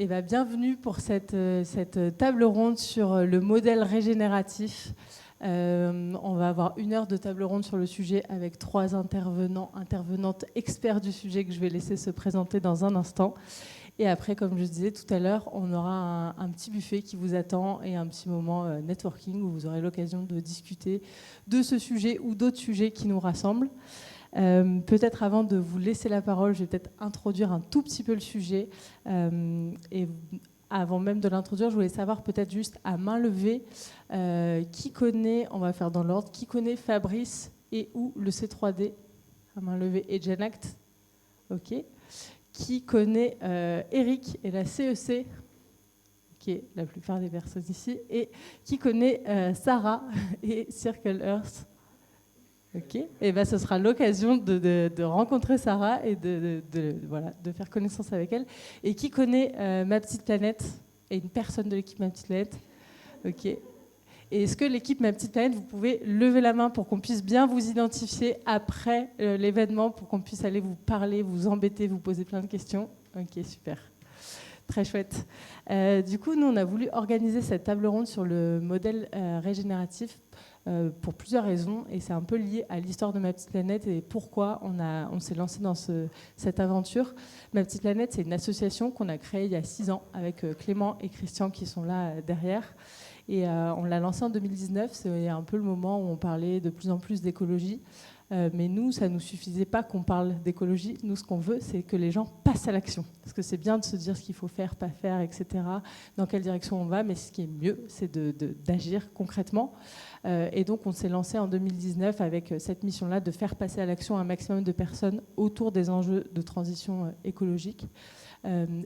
Et bienvenue pour cette table ronde sur le modèle régénératif. On va avoir 1 heure de table ronde sur le sujet avec 3 intervenantes experts du sujet que je vais laisser se présenter dans un instant. Et après, comme je disais tout à l'heure, on aura un petit buffet qui vous attend et un petit moment networking où vous aurez l'occasion de discuter de ce sujet ou d'autres sujets qui nous rassemblent. Peut-être avant de vous laisser la parole, je vais peut-être introduire un tout petit peu le sujet. Et avant même de l'introduire, je voulais savoir peut-être juste à main levée, qui connaît, on va faire dans l'ordre, qui connaît Fabrice et ou le C3D à main levée et Genact. Ok. Qui connaît Eric et la CEC, qui est la plupart des personnes ici, et qui connaît Sarah et Circle Earth. Ok, et ce sera l'occasion de rencontrer Sarah et de faire connaissance avec elle. Et qui connaît Ma Petite Planète et une personne de l'équipe Ma Petite Planète. Ok. Et est-ce que l'équipe Ma Petite Planète, vous pouvez lever la main pour qu'on puisse bien vous identifier après l'événement, pour qu'on puisse aller vous parler, vous embêter, vous poser plein de questions. Ok, super. Très chouette. Du coup, nous, on a voulu organiser cette table ronde sur le modèle régénératif pour plusieurs raisons, et c'est un peu lié à l'histoire de Ma Petite Planète et pourquoi on s'est lancé dans cette aventure. Ma Petite Planète, c'est une association qu'on a créée il y a 6 ans avec Clément et Christian qui sont là derrière. Et on l'a lancée en 2019, c'est un peu le moment où on parlait de plus en plus d'écologie. Mais nous, ça ne nous suffisait pas qu'on parle d'écologie. Nous, ce qu'on veut, c'est que les gens passent à l'action. Parce que c'est bien de se dire ce qu'il faut faire, pas faire, etc., dans quelle direction on va, mais ce qui est mieux, c'est d'agir concrètement. Et donc, on s'est lancé en 2019 avec cette mission-là de faire passer à l'action un maximum de personnes autour des enjeux de transition écologique.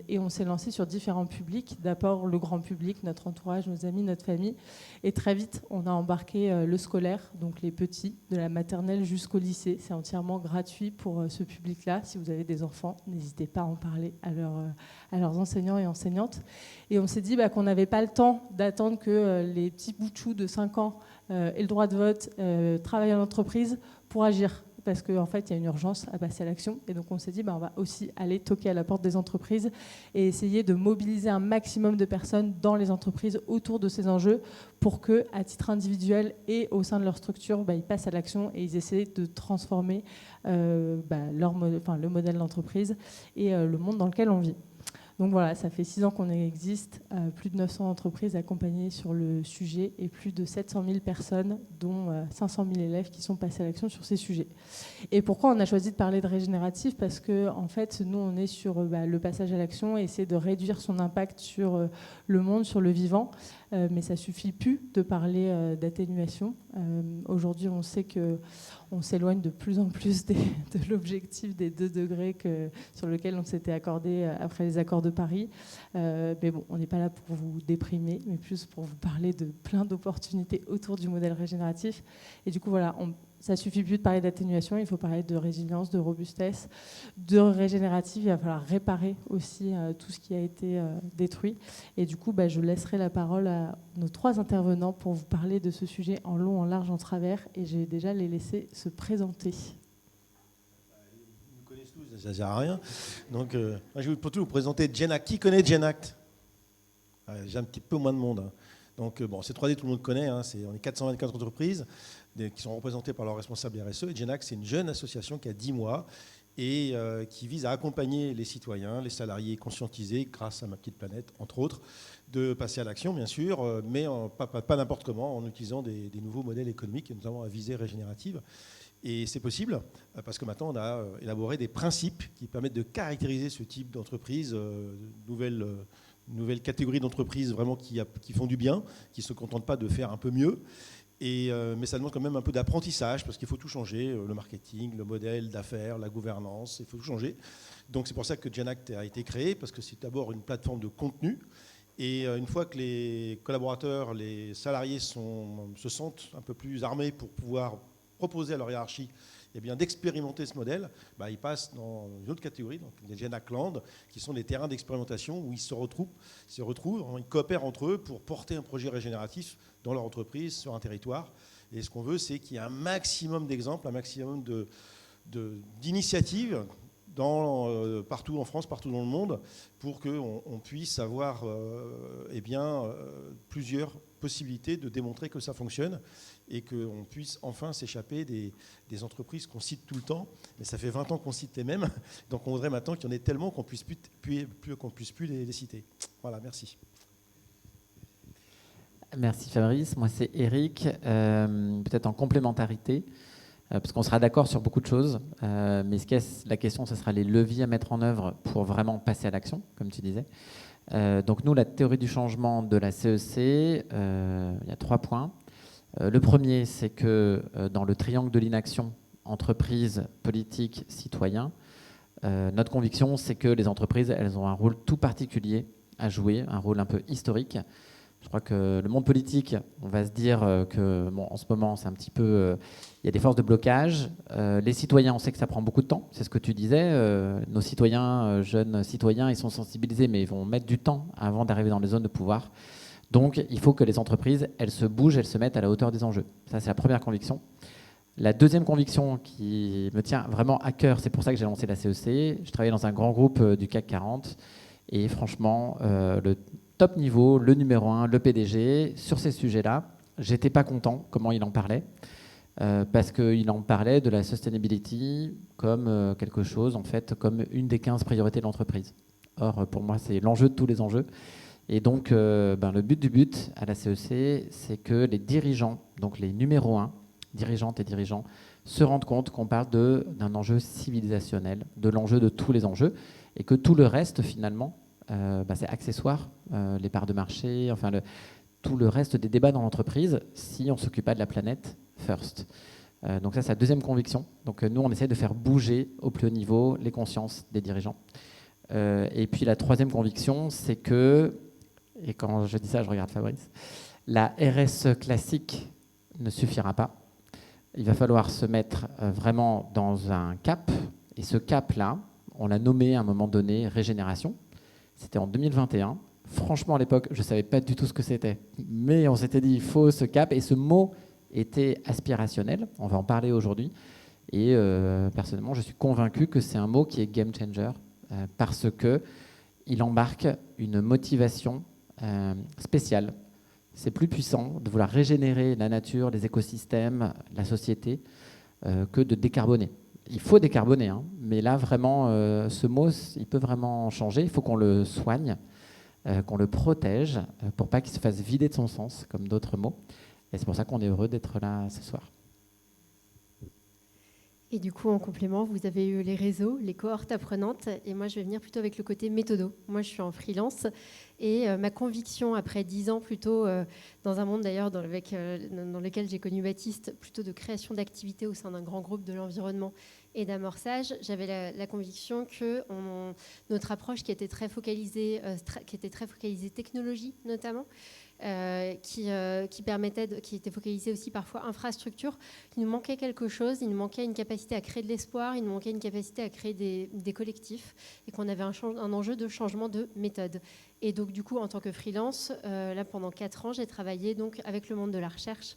Et on s'est lancé sur différents publics. D'abord, le grand public, notre entourage, nos amis, notre famille. Et très vite, on a embarqué le scolaire, donc les petits, de la maternelle jusqu'au lycée. C'est entièrement gratuit pour ce public-là. Si vous avez des enfants, n'hésitez pas à en parler à leurs enseignants et enseignantes. Et on s'est dit qu'on n'avait pas le temps d'attendre que les petits bouts de chou de 5 ans aient le droit de vote, travaillent en entreprise pour agir. Parce qu'en fait, il y a une urgence à passer à l'action. Et donc, on s'est dit, on va aussi aller toquer à la porte des entreprises et essayer de mobiliser un maximum de personnes dans les entreprises autour de ces enjeux pour que, à titre individuel et au sein de leur structure, ils passent à l'action et ils essaient de transformer le modèle d'entreprise et le monde dans lequel on vit. Donc voilà, ça fait 6 ans qu'on existe, plus de 900 entreprises accompagnées sur le sujet et plus de 700 000 personnes, dont 500 000 élèves qui sont passés à l'action sur ces sujets. Et pourquoi on a choisi de parler de régénératif ? Parce que en fait, nous, on est sur le passage à l'action et essayer de réduire son impact sur le monde, sur le vivant. Mais ça ne suffit plus de parler d'atténuation. Aujourd'hui, on sait qu'on s'éloigne de plus en plus de l'objectif des 2 degrés sur lequel on s'était accordé après les accords de Paris. Mais bon, on n'est pas là pour vous déprimer, mais plus pour vous parler de plein d'opportunités autour du modèle régénératif. Et du coup, voilà, ça ne suffit plus de parler d'atténuation, il faut parler de résilience, de robustesse, de régénératif. Il va falloir réparer aussi tout ce qui a été détruit. Et du coup, je laisserai la parole à nos 3 intervenants pour vous parler de ce sujet en long, en large, en travers. Et je vais déjà les laisser se présenter. Ils nous connaissent tous, ça ne sert à rien. Donc, moi, je vais plutôt vous présenter Genact. Qui connaît Genact ? J'ai un petit peu moins de monde. Hein. Donc, C3D, tout le monde connaît. Hein, on est 424 entreprises qui sont représentées par leurs responsables RSE. Et Genact, c'est une jeune association qui a 10 mois et qui vise à accompagner les citoyens, les salariés conscientisés, grâce à Ma Petite Planète, entre autres, de passer à l'action, bien sûr, mais pas n'importe comment, en utilisant des nouveaux modèles économiques, et notamment à visée régénérative. Et c'est possible parce que maintenant, on a élaboré des principes qui permettent de caractériser ce type d'entreprise, nouvelle catégorie d'entreprises vraiment qui font du bien, qui ne se contentent pas de faire un peu mieux. Mais ça demande quand même un peu d'apprentissage parce qu'il faut tout changer, le marketing, le modèle d'affaires, la gouvernance, il faut tout changer. Donc c'est pour ça que Genact a été créé, parce que c'est d'abord une plateforme de contenu. Et une fois que les collaborateurs, les salariés se sentent un peu plus armés pour pouvoir proposer à leur hiérarchie d'expérimenter ce modèle, ils passent dans une autre catégorie, donc les Genact Land, qui sont des terrains d'expérimentation où ils se retrouvent, ils coopèrent entre eux pour porter un projet régénératif dans leur entreprise, sur un territoire. Et ce qu'on veut, c'est qu'il y ait un maximum d'exemples, un maximum d'initiatives partout en France, partout dans le monde, pour qu'on puisse avoir plusieurs possibilités de démontrer que ça fonctionne et qu'on puisse enfin s'échapper des entreprises qu'on cite tout le temps. Mais ça fait 20 ans qu'on cite les mêmes, donc on voudrait maintenant qu'il y en ait tellement qu'on ne puisse plus les citer. Voilà, merci. Merci Fabrice. Moi, c'est Eric. Peut-être en complémentarité, parce qu'on sera d'accord sur beaucoup de choses, mais la question, ce sera les leviers à mettre en œuvre pour vraiment passer à l'action, comme tu disais. Donc nous, la théorie du changement de la CEC, il y a 3 points. Le premier, c'est que dans le triangle de l'inaction, entreprise, politique, citoyen, notre conviction, c'est que les entreprises, elles ont un rôle tout particulier à jouer, un rôle un peu historique. Je crois que le monde politique, on va se dire que, bon, en ce moment, c'est un petit peu... il y a des forces de blocage. Les citoyens, on sait que ça prend beaucoup de temps. C'est ce que tu disais. Nos citoyens, jeunes citoyens, ils sont sensibilisés, mais ils vont mettre du temps avant d'arriver dans les zones de pouvoir. Donc, il faut que les entreprises, elles se bougent, elles se mettent à la hauteur des enjeux. Ça, c'est la première conviction. La deuxième conviction qui me tient vraiment à cœur, c'est pour ça que j'ai lancé la CEC. Je travaillais dans un grand groupe du CAC 40. Et franchement, le top niveau, le numéro 1, le PDG, sur ces sujets-là, j'étais pas content comment il en parlait, parce qu'il en parlait de la sustainability comme quelque chose, en fait, comme une des 15 priorités de l'entreprise. Or, pour moi, c'est l'enjeu de tous les enjeux. Et donc, le but du but à la CEC, c'est que les dirigeants, donc les numéros 1, dirigeantes et dirigeants, se rendent compte qu'on parle d'un enjeu civilisationnel, de l'enjeu de tous les enjeux, et que tout le reste, finalement, c'est accessoire, les parts de marché, enfin tout le reste des débats dans l'entreprise, si on ne s'occupe pas de la planète first. Donc ça, c'est la deuxième conviction. Donc nous, on essaie de faire bouger au plus haut niveau les consciences des dirigeants. Et puis la troisième conviction, c'est que, et quand je dis ça, je regarde Fabrice, la RSE classique ne suffira pas. Il va falloir se mettre vraiment dans un cap, et ce cap-là, on l'a nommé à un moment donné régénération. C'était en 2021. Franchement, à l'époque, je ne savais pas du tout ce que c'était. Mais on s'était dit, il faut ce cap. Et ce mot était aspirationnel. On va en parler aujourd'hui. Et personnellement, je suis convaincu que c'est un mot qui est game changer parce qu'il embarque une motivation spéciale. C'est plus puissant de vouloir régénérer la nature, les écosystèmes, la société, que de décarboner. Il faut décarboner, hein, mais là, vraiment, ce mot, il peut vraiment changer. Il faut qu'on le soigne, qu'on le protège, pour pas qu'il se fasse vider de son sens, comme d'autres mots. Et c'est pour ça qu'on est heureux d'être là ce soir. Et du coup, en complément, vous avez eu les réseaux, les cohortes apprenantes, et moi, je vais venir plutôt avec le côté méthodo. Moi, je suis en freelance, et ma conviction, après 10 ans plutôt, dans un monde d'ailleurs dans lequel j'ai connu Baptiste, plutôt de création d'activités au sein d'un grand groupe de l'environnement et d'amorçage, j'avais la conviction que notre approche qui était très focalisée technologie notamment, qui était focalisée aussi parfois infrastructure, il nous manquait quelque chose, il nous manquait une capacité à créer de l'espoir, il nous manquait une capacité à créer des collectifs, et qu'on avait un enjeu de changement de méthode. Et donc du coup, en tant que freelance, là pendant 4 ans, j'ai travaillé donc avec le monde de la recherche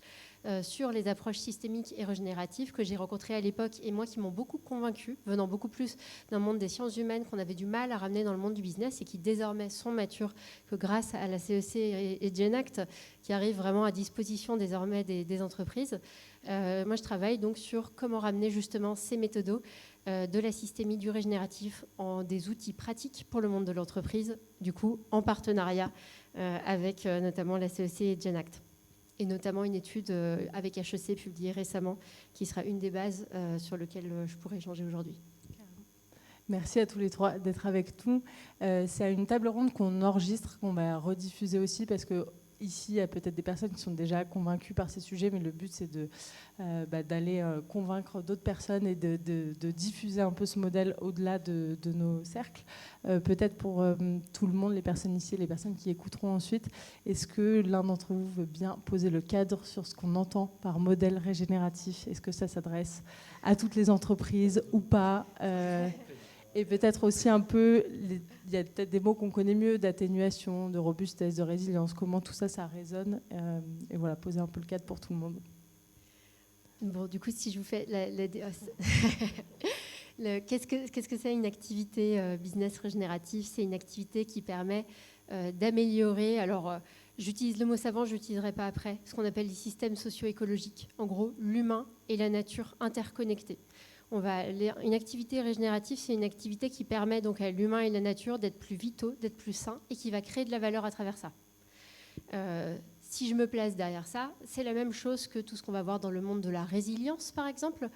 sur les approches systémiques et régénératives que j'ai rencontrées à l'époque et moi qui m'ont beaucoup convaincue, venant beaucoup plus d'un monde des sciences humaines qu'on avait du mal à ramener dans le monde du business et qui désormais sont matures que grâce à la CEC et Genact qui arrivent vraiment à disposition désormais des entreprises. Moi, je travaille donc sur comment ramener justement ces méthodos de la systémie, du régénératif en des outils pratiques pour le monde de l'entreprise, du coup en partenariat avec notamment la CEC et Genact. Et notamment une étude avec HEC publiée récemment, qui sera une des bases sur lesquelles je pourrais échanger aujourd'hui. Merci à tous les trois d'être avec nous. C'est une table ronde qu'on enregistre, qu'on va rediffuser aussi, parce que ici, il y a peut-être des personnes qui sont déjà convaincues par ces sujets, mais le but, c'est d'aller convaincre d'autres personnes et de diffuser un peu ce modèle au-delà de nos cercles. Peut-être pour tout le monde, les personnes ici et les personnes qui écouteront ensuite, est-ce que l'un d'entre vous veut bien poser le cadre sur ce qu'on entend par modèle régénératif? Est-ce que ça s'adresse à toutes les entreprises ou pas? Et peut-être aussi un peu, il y a peut-être des mots qu'on connaît mieux, d'atténuation, de robustesse, de résilience, comment tout ça, ça résonne. Et voilà, poser un peu le cadre pour tout le monde. Bon, du coup, si je vous fais Qu'est-ce que c'est une activité business régénérative? C'est une activité qui permet d'améliorer, alors j'utilise le mot savant, je ne l'utiliserai pas après, ce qu'on appelle les systèmes socio-écologiques. En gros, l'humain et la nature interconnectés. Une activité régénérative, c'est une activité qui permet donc à l'humain et la nature d'être plus vitaux, d'être plus sains, et qui va créer de la valeur à travers ça. Si je me place derrière ça, c'est la même chose que tout ce qu'on va voir dans le monde de la résilience, par exemple.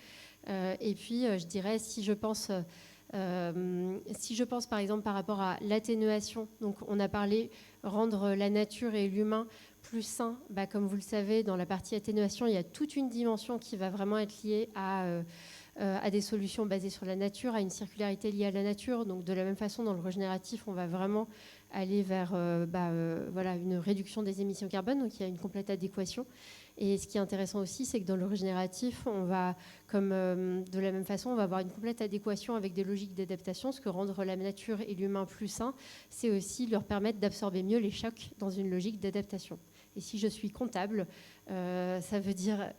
Et puis, je dirais, si je pense par exemple par rapport à l'atténuation, donc on a parlé rendre la nature et l'humain plus sains, comme vous le savez, dans la partie atténuation, il y a toute une dimension qui va vraiment être liée à des solutions basées sur la nature, à une circularité liée à la nature. Donc de la même façon, dans le régénératif, on va vraiment aller vers une réduction des émissions carbone, donc il y a une complète adéquation. Et ce qui est intéressant aussi, c'est que dans le régénératif, on va, de la même façon, on va avoir une complète adéquation avec des logiques d'adaptation, parce que rendre la nature et l'humain plus sains, c'est aussi leur permettre d'absorber mieux les chocs dans une logique d'adaptation. Et si je suis comptable, ça veut dire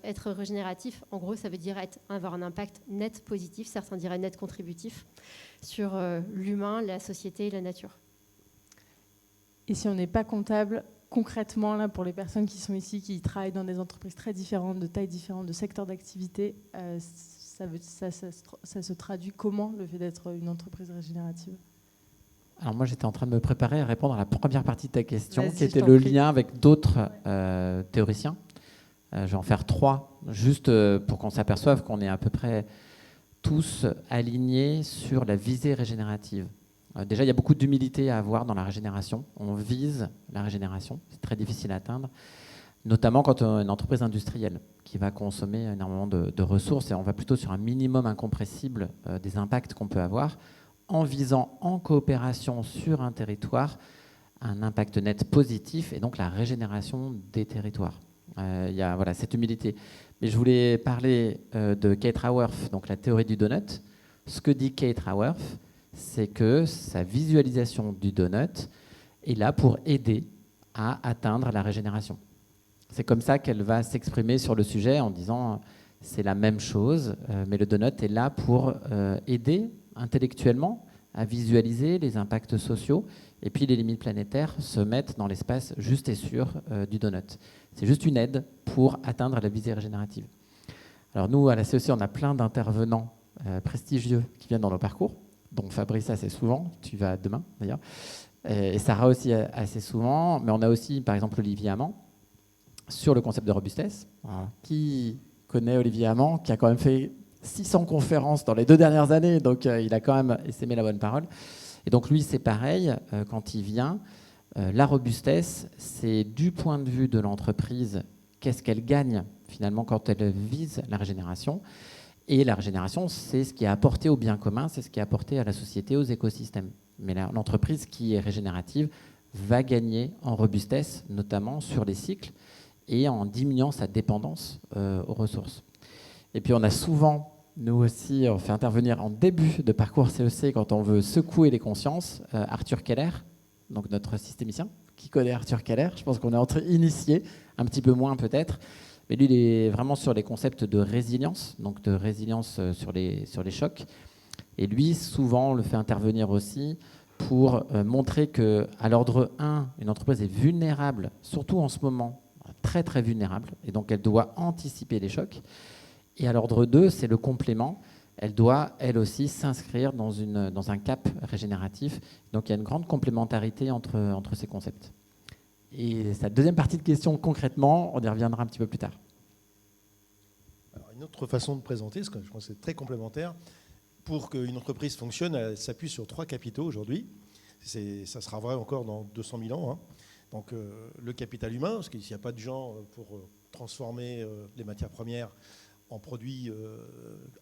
être régénératif. En gros, ça veut dire avoir un impact net positif, certains diraient net contributif, sur l'humain, la société et la nature. Et si on n'est pas comptable, concrètement, là, pour les personnes qui sont ici, qui travaillent dans des entreprises très différentes, de tailles différentes, de secteurs d'activité, ça se traduit comment, le fait d'être une entreprise régénérative ? Alors moi, j'étais en train de me préparer à répondre à la première partie de ta question, Vas-y, qui était je t'en le prie. lien avec d'autres théoriciens. Je vais en faire 3, juste pour qu'on s'aperçoive qu'on est à peu près tous alignés sur la visée régénérative. Déjà, il y a beaucoup d'humilité à avoir dans la régénération. On vise la régénération, c'est très difficile à atteindre, notamment quand on est une entreprise industrielle qui va consommer énormément de ressources, et on va plutôt sur un minimum incompressible des impacts qu'on peut avoir, en visant en coopération sur un territoire un impact net positif et donc la régénération des territoires. Il y a cette humilité. Mais je voulais parler de Kate Raworth, donc la théorie du donut. Ce que dit Kate Raworth, c'est que sa visualisation du donut est là pour aider à atteindre la régénération. C'est comme ça qu'elle va s'exprimer sur le sujet en disant c'est la même chose, mais le donut est là pour aider intellectuellement à visualiser les impacts sociaux, et puis les limites planétaires se mettent dans l'espace juste et sûr du donut. C'est juste une aide pour atteindre la visée régénérative. Alors nous, à la CEC, on a plein d'intervenants prestigieux qui viennent dans nos parcours, dont Fabrice assez souvent, tu vas demain d'ailleurs, et Sarah aussi assez souvent, mais on a aussi par exemple Olivier Amand sur le concept de robustesse. Voilà. Qui connaît Olivier Amand, qui a quand même fait 600 conférences dans les 2 dernières années, donc il a quand même essaimé la bonne parole. Et donc lui, c'est pareil, quand il vient, la robustesse, c'est du point de vue de l'entreprise, qu'est-ce qu'elle gagne finalement quand elle vise la régénération. Et la régénération, c'est ce qui est apporté au bien commun, c'est ce qui est apporté à la société, aux écosystèmes. Mais l'entreprise qui est régénérative va gagner en robustesse, notamment sur les cycles, et en diminuant sa dépendance aux ressources. Et puis on a souvent, nous aussi, on fait intervenir en début de parcours CEC quand on veut secouer les consciences, Arthur Keller, donc notre systémicien. Qui connaît Arthur Keller? Je pense qu'on est entre initiés, un petit peu moins peut-être. Mais lui, il est vraiment sur les concepts de résilience, donc de résilience sur les chocs. Et lui, souvent, on le fait intervenir aussi pour montrer qu'à l'ordre 1, une entreprise est vulnérable, surtout en ce moment, très très vulnérable, et donc elle doit anticiper les chocs. Et à l'ordre 2, c'est le complément. Elle doit, elle aussi, s'inscrire dans un cap régénératif. Donc il y a une grande complémentarité entre ces concepts. Et sa deuxième partie de question, concrètement, on y reviendra un petit peu plus tard. Alors, une autre façon de présenter, parce que je pense que c'est très complémentaire, pour qu'une entreprise fonctionne, elle s'appuie sur 3 capitaux aujourd'hui. Ça sera vrai encore dans 200 000 ans. Hein. Donc le capital humain, parce qu'il n'y a pas de gens pour transformer les matières premières en produits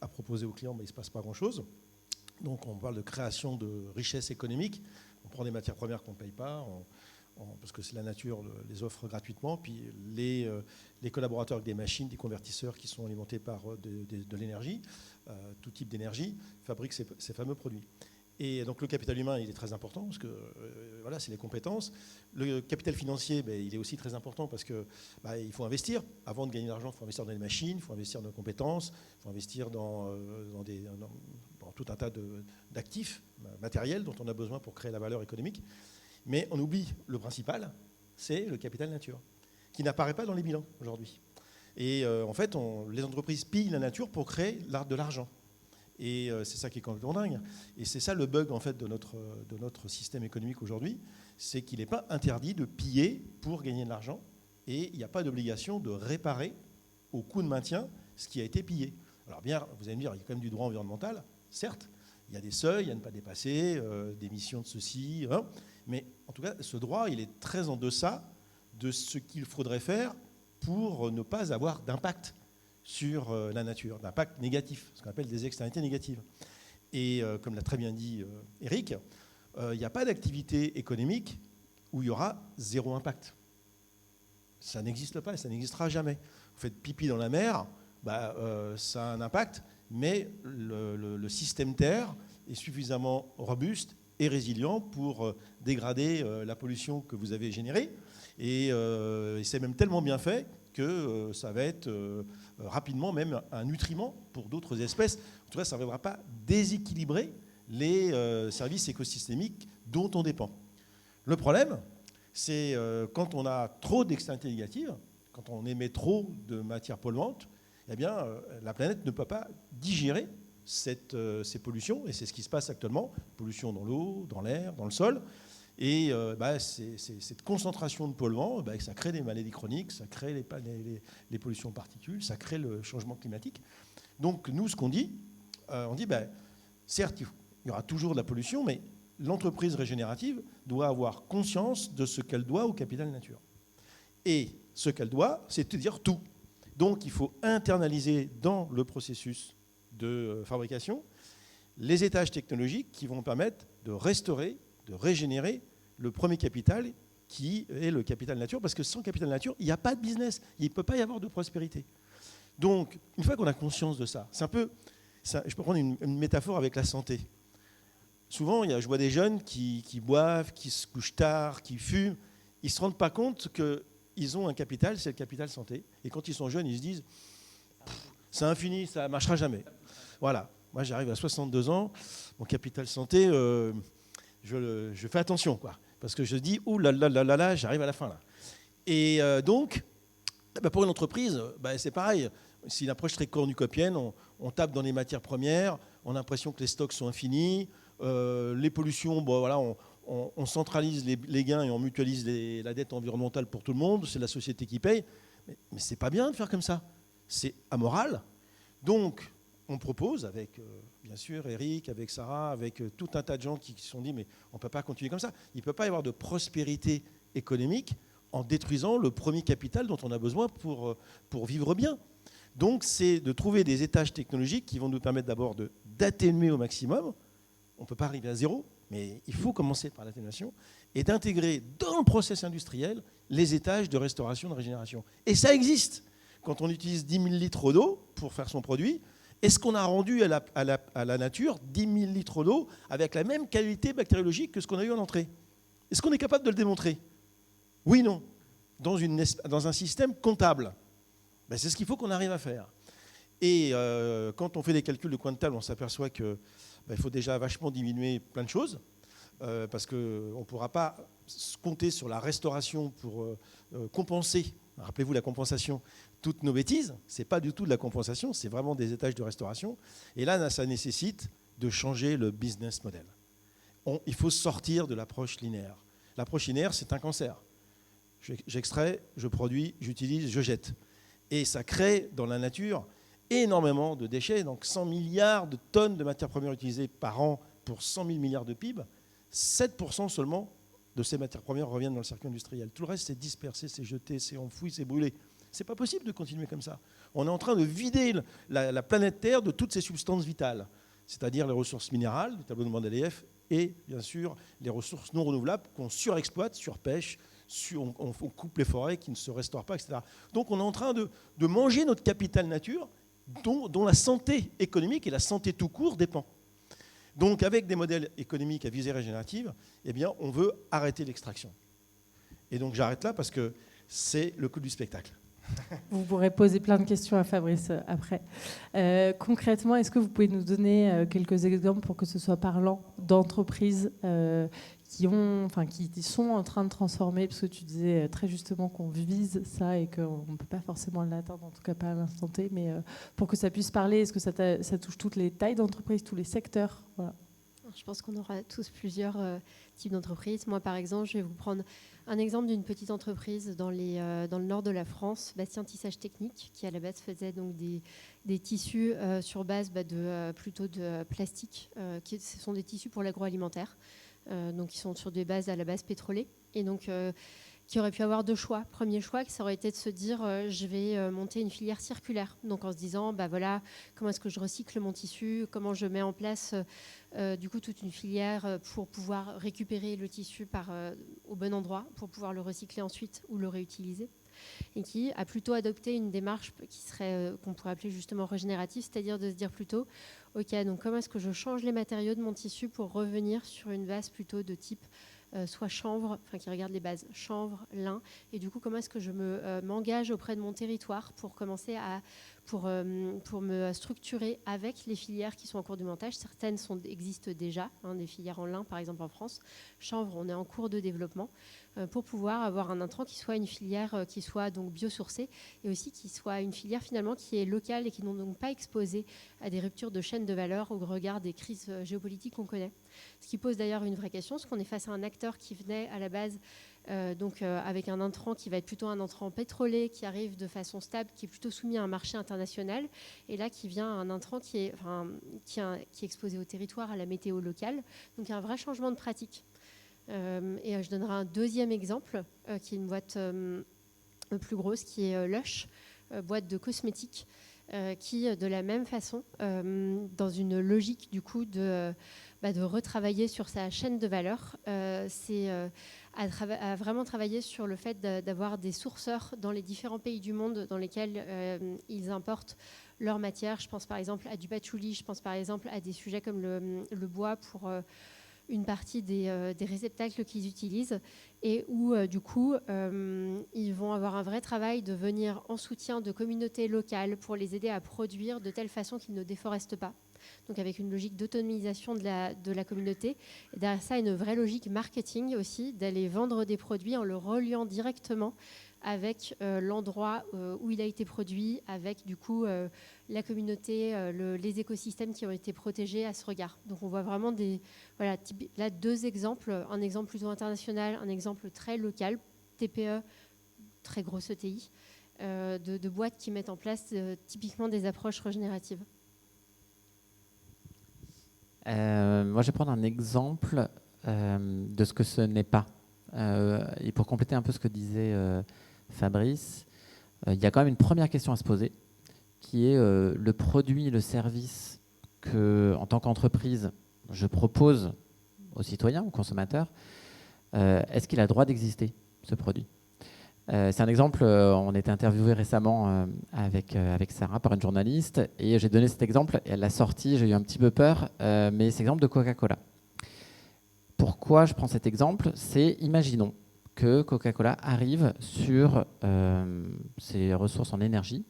à proposer aux clients, mais il ne se passe pas grand-chose. Donc on parle de création de richesse économique. On prend des matières premières qu'on ne paye pas, parce que c'est la nature les offre gratuitement. Puis les collaborateurs avec des machines, des convertisseurs qui sont alimentés par de l'énergie, tout type d'énergie, fabriquent ces fameux produits. Et donc le capital humain, il est très important parce que voilà, c'est les compétences. Le capital financier, il est aussi très important parce que il faut investir. Avant de gagner de l'argent, il faut investir dans les machines, il faut investir dans nos compétences, il faut investir dans tout un tas d'actifs matériels dont on a besoin pour créer la valeur économique. Mais on oublie le principal, c'est le capital nature, qui n'apparaît pas dans les bilans aujourd'hui. Et en fait, les entreprises pillent la nature pour créer de l'argent. Et c'est ça qui est complètement dingue. Et c'est ça le bug en fait de notre système économique aujourd'hui, c'est qu'il n'est pas interdit de piller pour gagner de l'argent, et il n'y a pas d'obligation de réparer au coût de maintien ce qui a été pillé. Alors bien, vous allez me dire, il y a quand même du droit environnemental, certes, il y a des seuils à ne pas dépasser, des missions de ceci, hein, mais en tout cas, ce droit, il est très en deçà de ce qu'il faudrait faire pour ne pas avoir d'impact sur la nature, d'impact négatif, ce qu'on appelle des externalités négatives. Et comme l'a très bien dit Eric, il n'y a pas d'activité économique où il y aura zéro impact. Ça n'existe pas et ça n'existera jamais. Vous faites pipi dans la mer, ça a un impact, mais le système Terre est suffisamment robuste et résilient pour dégrader la pollution que vous avez générée. Et c'est même tellement bien fait que ça va être rapidement même un nutriment pour d'autres espèces. En tout cas, ça ne va pas déséquilibrer les services écosystémiques dont on dépend. Le problème, c'est quand on a trop d'externalités négatives, quand on émet trop de matières polluantes, eh bien, la planète ne peut pas digérer ces pollutions, et c'est ce qui se passe actuellement, pollution dans l'eau, dans l'air, dans le sol. Et cette concentration de polluants, ça crée des maladies chroniques, ça crée les pollutions en particules, ça crée le changement climatique. Donc nous, ce qu'on dit, certes, il y aura toujours de la pollution, mais l'entreprise régénérative doit avoir conscience de ce qu'elle doit au capital nature. Et ce qu'elle doit, c'est-à-dire tout. Donc il faut internaliser dans le processus de fabrication les étages technologiques qui vont permettre de restaurer, de régénérer le premier capital qui est le capital nature, parce que sans capital nature, il n'y a pas de business, il ne peut pas y avoir de prospérité. Donc, une fois qu'on a conscience de ça, c'est un peu, je peux prendre une métaphore avec la santé. Souvent, je vois des jeunes qui boivent, qui se couchent tard, qui fument, ils ne se rendent pas compte qu'ils ont un capital, c'est le capital santé, et quand ils sont jeunes, ils se disent « c'est infini, ça ne marchera jamais ». Voilà, moi j'arrive à 62 ans, mon capital santé... Je fais attention, quoi, parce que je dis, ouh là là là là là, j'arrive à la fin là. Et donc, pour une entreprise, c'est pareil. C'est une approche très cornucopienne. On tape dans les matières premières, on a l'impression que les stocks sont infinis, les pollutions, on centralise les gains et on mutualise la dette environnementale pour tout le monde. C'est la société qui paye, mais c'est pas bien de faire comme ça. C'est amoral. Donc, on propose avec, bien sûr, Eric, avec Sarah, avec tout un tas de gens qui se sont dit mais on ne peut pas continuer comme ça. Il ne peut pas y avoir de prospérité économique en détruisant le premier capital dont on a besoin pour vivre bien. Donc, c'est de trouver des étages technologiques qui vont nous permettre d'abord d'atténuer au maximum. On ne peut pas arriver à zéro, mais il faut commencer par l'atténuation et d'intégrer dans le process industriel les étages de restauration, de régénération. Et ça existe. Quand on utilise 10 000 litres d'eau pour faire son produit, est-ce qu'on a rendu à la nature 10 000 litres d'eau avec la même qualité bactériologique que ce qu'on a eu en entrée? Est-ce qu'on est capable de le démontrer? Oui, non. Dans un système comptable. C'est ce qu'il faut qu'on arrive à faire. Et quand on fait des calculs de coin de table, on s'aperçoit qu'il faut déjà vachement diminuer plein de choses, parce qu'on ne pourra pas compter sur la restauration pour compenser. Rappelez-vous la compensation, toutes nos bêtises, ce n'est pas du tout de la compensation, c'est vraiment des étages de restauration. Et là, ça nécessite de changer le business model. Il faut sortir de l'approche linéaire. L'approche linéaire, c'est un cancer. J'extrais, je produis, j'utilise, je jette. Et ça crée dans la nature énormément de déchets, donc 100 milliards de tonnes de matières premières utilisées par an pour 100 000 milliards de PIB, 7% seulement de ces matières premières reviennent dans le circuit industriel. Tout le reste, c'est dispersé, c'est jeté, c'est enfoui, c'est brûlé. C'est pas possible de continuer comme ça. On est en train de vider la planète Terre de toutes ses substances vitales, c'est-à-dire les ressources minérales, du tableau de Mendeleïev, et bien sûr les ressources non renouvelables qu'on surexploite, surpêche, on coupe les forêts qui ne se restaurent pas, etc. Donc on est en train de manger notre capital nature dont la santé économique et la santé tout court dépend. Donc, avec des modèles économiques à visée régénérative, eh bien, on veut arrêter l'extraction. Et donc, j'arrête là parce que c'est le coup du spectacle. Vous pourrez poser plein de questions à Fabrice après. Concrètement, est-ce que vous pouvez nous donner quelques exemples pour que ce soit parlant d'entreprises qui sont en train de transformer, parce que tu disais très justement qu'on vise ça et qu'on ne peut pas forcément l'atteindre, en tout cas pas à l'instant T, mais pour que ça puisse parler, est-ce que ça touche toutes les tailles d'entreprises, tous les secteurs? Voilà. Je pense qu'on aura tous plusieurs types d'entreprises. Moi, par exemple, je vais vous prendre un exemple d'une petite entreprise dans le nord de la France, Bastien Tissage Technique, qui à la base faisait donc des tissus sur base plutôt de plastique. Ce sont des tissus pour l'agroalimentaire, donc ils sont sur des bases à la base pétrolées. Et donc, qui aurait pu avoir deux choix. Premier choix, ça aurait été de se dire je vais monter une filière circulaire. Donc en se disant voilà, comment est-ce que je recycle mon tissu, comment je mets en place du coup toute une filière pour pouvoir récupérer le tissu au bon endroit, pour pouvoir le recycler ensuite ou le réutiliser. Et qui a plutôt adopté une démarche qui serait qu'on pourrait appeler justement régénérative, c'est-à-dire de se dire plutôt ok, donc comment est-ce que je change les matériaux de mon tissu pour revenir sur une base plutôt de type soit chanvre, enfin qui regarde les bases chanvre, lin, et du coup comment est-ce que je m'engage auprès de mon territoire pour commencer pour me structurer avec les filières qui sont en cours de montage. Certaines existent déjà, des filières en lin par exemple en France. Chanvre, on est en cours de développement pour pouvoir avoir un intrant qui soit une filière qui soit donc biosourcée et aussi qui soit une filière finalement qui est locale et qui n'est donc pas exposée à des ruptures de chaîne de valeur au regard des crises géopolitiques qu'on connaît. Ce qui pose d'ailleurs une vraie question, parce qu'on est face à un acteur qui venait à la base avec un intrant qui va être plutôt un intrant pétrolier, qui arrive de façon stable, qui est plutôt soumis à un marché international, et là qui vient un intrant qui est exposé au territoire, à la météo locale. Donc il y a un vrai changement de pratique. Et je donnerai un deuxième exemple, qui est une boîte plus grosse, qui est Lush, boîte de cosmétiques, qui de la même façon, dans une logique du coup de retravailler sur sa chaîne de valeur, a vraiment travaillé sur le fait d'avoir des sourceurs dans les différents pays du monde dans lesquels ils importent leurs matières. Je pense par exemple à du patchouli, je pense par exemple à des sujets comme le bois pour une partie des réceptacles qu'ils utilisent, et où du coup ils vont avoir un vrai travail de venir en soutien de communautés locales pour les aider à produire de telle façon qu'ils ne déforestent pas. Donc avec une logique d'autonomisation de la communauté. Et derrière ça, une vraie logique marketing aussi, d'aller vendre des produits en le reliant directement avec l'endroit où il a été produit, avec du coup la communauté, les écosystèmes qui ont été protégés à ce regard. Donc on voit vraiment là deux exemples, un exemple plutôt international, un exemple très local, TPE, très grosse ETI, de boîtes qui mettent en place typiquement des approches régénératives. Moi, je vais prendre un exemple de ce que ce n'est pas. Et pour compléter un peu ce que disait Fabrice, il y a quand même une première question à se poser, qui est le produit, le service que, en tant qu'entreprise, je propose aux citoyens, aux consommateurs. Est-ce qu'il a le droit d'exister, ce produit ? C'est un exemple, on était interviewé récemment avec Sarah par une journaliste, et j'ai donné cet exemple, et elle l'a sorti, j'ai eu un petit peu peur, mais c'est l'exemple de Coca-Cola. Pourquoi je prends cet exemple ? C'est, imaginons que Coca-Cola arrive sur ses ressources en énergie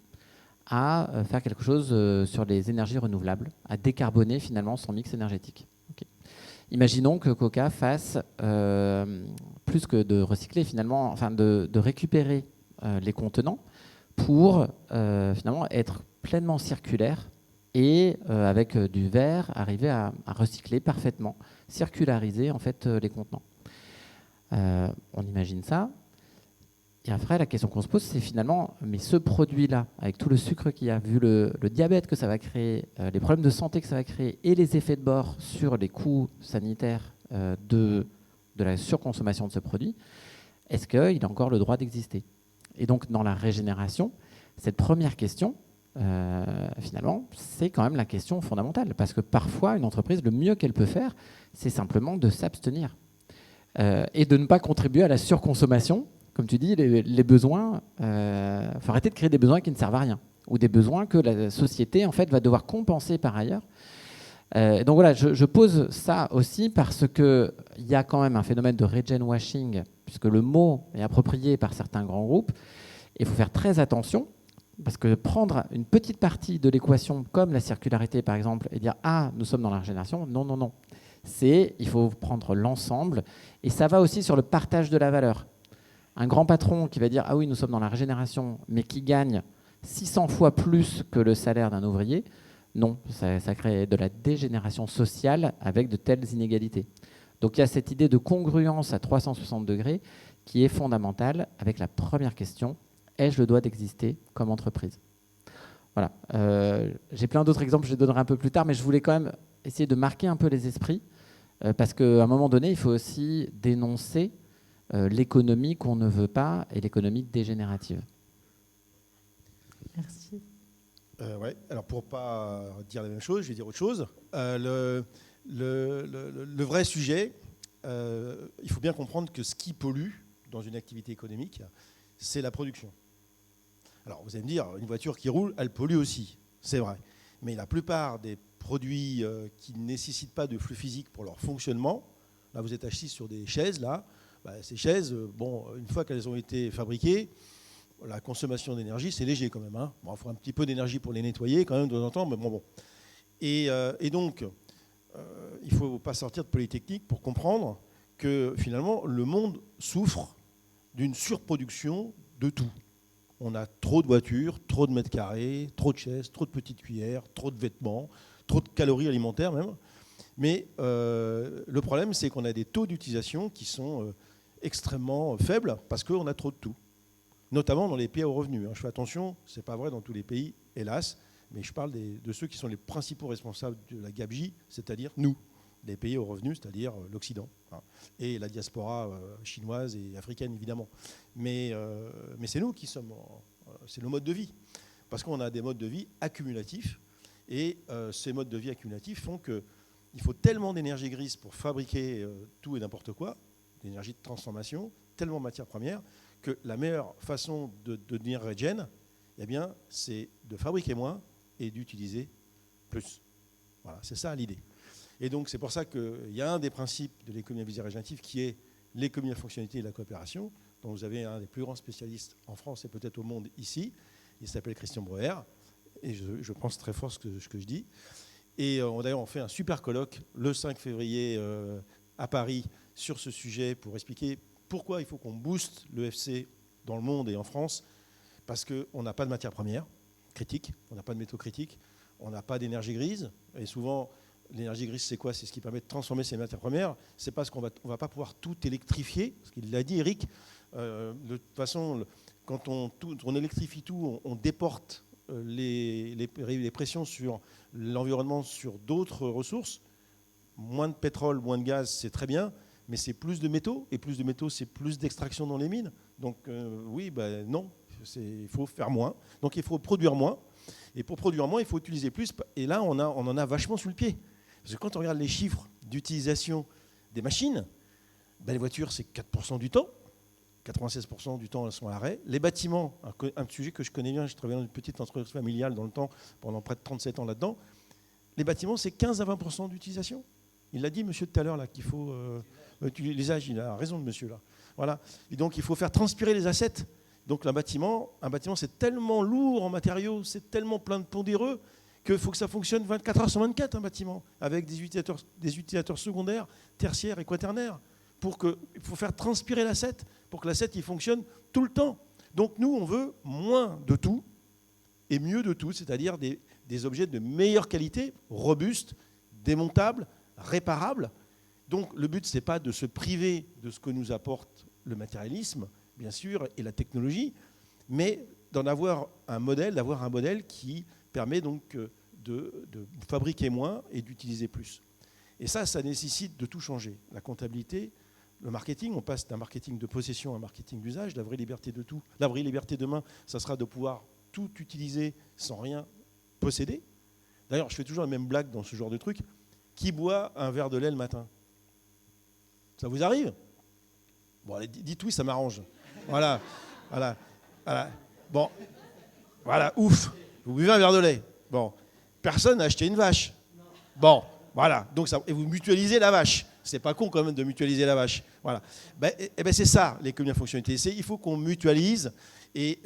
à faire quelque chose sur les énergies renouvelables, à décarboner finalement son mix énergétique. Okay. Imaginons que Coca fasse plus que de recycler finalement, enfin de récupérer les contenants pour finalement être pleinement circulaire et avec du verre arriver à recycler parfaitement, circulariser en fait les contenants. On imagine ça. Et après, la question qu'on se pose, c'est finalement, mais ce produit-là, avec tout le sucre qu'il y a, vu le diabète que ça va créer, les problèmes de santé que ça va créer et les effets de bord sur les coûts sanitaires de la surconsommation de ce produit, est-ce qu'il a encore le droit d'exister ? Et donc, dans la régénération, cette première question, finalement, c'est quand même la question fondamentale. Parce que parfois, une entreprise, le mieux qu'elle peut faire, c'est simplement de s'abstenir et de ne pas contribuer à la surconsommation. Comme tu dis, les besoins, faut arrêter de créer des besoins qui ne servent à rien, ou des besoins que la société en fait va devoir compenser par ailleurs. Donc voilà, je pose ça aussi parce qu'il y a quand même un phénomène de regen washing, puisque le mot est approprié par certains grands groupes. Il faut faire très attention, parce que prendre une petite partie de l'équation, comme la circularité par exemple, et dire « Ah, nous sommes dans la régénération », non, non, non. Il faut prendre l'ensemble, et ça va aussi sur le partage de la valeur. Un grand patron qui va dire « Ah oui, nous sommes dans la régénération », mais qui gagne 600 fois plus que le salaire d'un ouvrier, non, ça crée de la dégénération sociale avec de telles inégalités. Donc il y a cette idée de congruence à 360 degrés qui est fondamentale avec la première question, ai-je le droit d'exister comme entreprise? Voilà. J'ai plein d'autres exemples, je les donnerai un peu plus tard, mais je voulais quand même essayer de marquer un peu les esprits parce qu'à un moment donné, il faut aussi dénoncer l'économie qu'on ne veut pas et l'économie dégénérative. Merci. Ouais. Alors pour ne pas dire la même chose, je vais dire autre chose. Le vrai sujet, il faut bien comprendre que ce qui pollue dans une activité économique, c'est la production. Alors vous allez me dire, une voiture qui roule, elle pollue aussi, c'est vrai. Mais la plupart des produits qui ne nécessitent pas de flux physique pour leur fonctionnement, là vous êtes assis sur des chaises, là, ces chaises, une fois qu'elles ont été fabriquées, la consommation d'énergie, c'est léger quand même. Hein. Bon, il faut un petit peu d'énergie pour les nettoyer quand même de temps en temps, mais bon. Et donc, il ne faut pas sortir de Polytechnique pour comprendre que finalement, le monde souffre d'une surproduction de tout. On a trop de voitures, trop de mètres carrés, trop de chaises, trop de petites cuillères, trop de vêtements, trop de calories alimentaires même. Mais le problème, c'est qu'on a des taux d'utilisation qui sont extrêmement faibles parce qu'on a trop de tout. Notamment dans les pays aux revenus. Je fais attention, ce n'est pas vrai dans tous les pays, hélas, mais je parle de ceux qui sont les principaux responsables de la gabegie, c'est-à-dire nous, les pays aux revenus, c'est-à-dire l'Occident, et la diaspora chinoise et africaine, évidemment. Mais c'est nous qui sommes, c'est nos modes de vie, parce qu'on a des modes de vie accumulatifs, et ces modes de vie accumulatifs font qu'il faut tellement d'énergie grise pour fabriquer tout et n'importe quoi, d'énergie de transformation, tellement de matières premières, que la meilleure façon de devenir regen, c'est de fabriquer moins et d'utiliser plus. Voilà, c'est ça l'idée. Et donc c'est pour ça qu'il y a un des principes de l'économie à visée régénérative qui est l'économie de la fonctionnalité et de la coopération, dont vous avez un des plus grands spécialistes en France et peut-être au monde ici. Il s'appelle Christian Breuer, et je pense très fort ce que je dis. Et d'ailleurs, on fait un super colloque le 5 février à Paris sur ce sujet pour expliquer pourquoi il faut qu'on booste l'EFC dans le monde et en France, parce qu'on n'a pas de matières premières critiques, on n'a pas de métaux critiques, on n'a pas d'énergie grise. Et souvent, l'énergie grise, c'est quoi? C'est ce qui permet de transformer ces matières premières. C'est parce qu'on va pas pouvoir tout électrifier, parce qu'il l'a dit, Eric. De toute façon, quand on électrifie tout, on déporte les pressions sur l'environnement sur d'autres ressources. Moins de pétrole, moins de gaz, c'est très bien. Mais c'est plus de métaux, et plus de métaux, c'est plus d'extraction dans les mines. Donc non, il faut faire moins. Donc il faut produire moins. Et pour produire moins, il faut utiliser plus. Et là, on en a vachement sous le pied. Parce que quand on regarde les chiffres d'utilisation des machines, les voitures, c'est 4% du temps. 96% du temps, elles sont à l'arrêt. Les bâtiments, un sujet que je connais bien, j'ai travaillé dans une petite entreprise familiale dans le temps, pendant près de 37 ans là-dedans. Les bâtiments, c'est 15 à 20% d'utilisation. Il l'a dit, monsieur, tout à l'heure, là, qu'il faut utiliser les âges. Il a raison, monsieur, là. Voilà. Et donc, il faut faire transpirer les assets. Donc, un bâtiment, c'est tellement lourd en matériaux, c'est tellement plein de pondéreux qu'il faut que ça fonctionne 24 heures sur 24, un bâtiment, avec des utilisateurs secondaires, tertiaires et quaternaires. Il faut faire transpirer l'asset pour que l'asset il fonctionne tout le temps. Donc, nous, on veut moins de tout et mieux de tout, c'est-à-dire des objets de meilleure qualité, robustes, démontables, réparables. Donc le but, ce n'est pas de se priver de ce que nous apporte le matérialisme, bien sûr, et la technologie, mais d'avoir un modèle qui permet donc de fabriquer moins et d'utiliser plus. Et ça nécessite de tout changer. La comptabilité, le marketing, on passe d'un marketing de possession à un marketing d'usage, la vraie liberté de tout. La vraie liberté demain, ça sera de pouvoir tout utiliser sans rien posséder. D'ailleurs, je fais toujours la même blague dans ce genre de truc. Qui boit un verre de lait le matin? Ça vous arrive? Bon, allez, dites oui, ça m'arrange. Voilà. Bon, voilà, ouf. Vous buvez un verre de lait. Bon, personne n'a acheté une vache. Bon, Voilà, donc ça, et vous mutualisez la vache. C'est pas con quand même de mutualiser la vache. Voilà. C'est ça, l'économie à fonctionnalité. Il faut qu'on mutualise et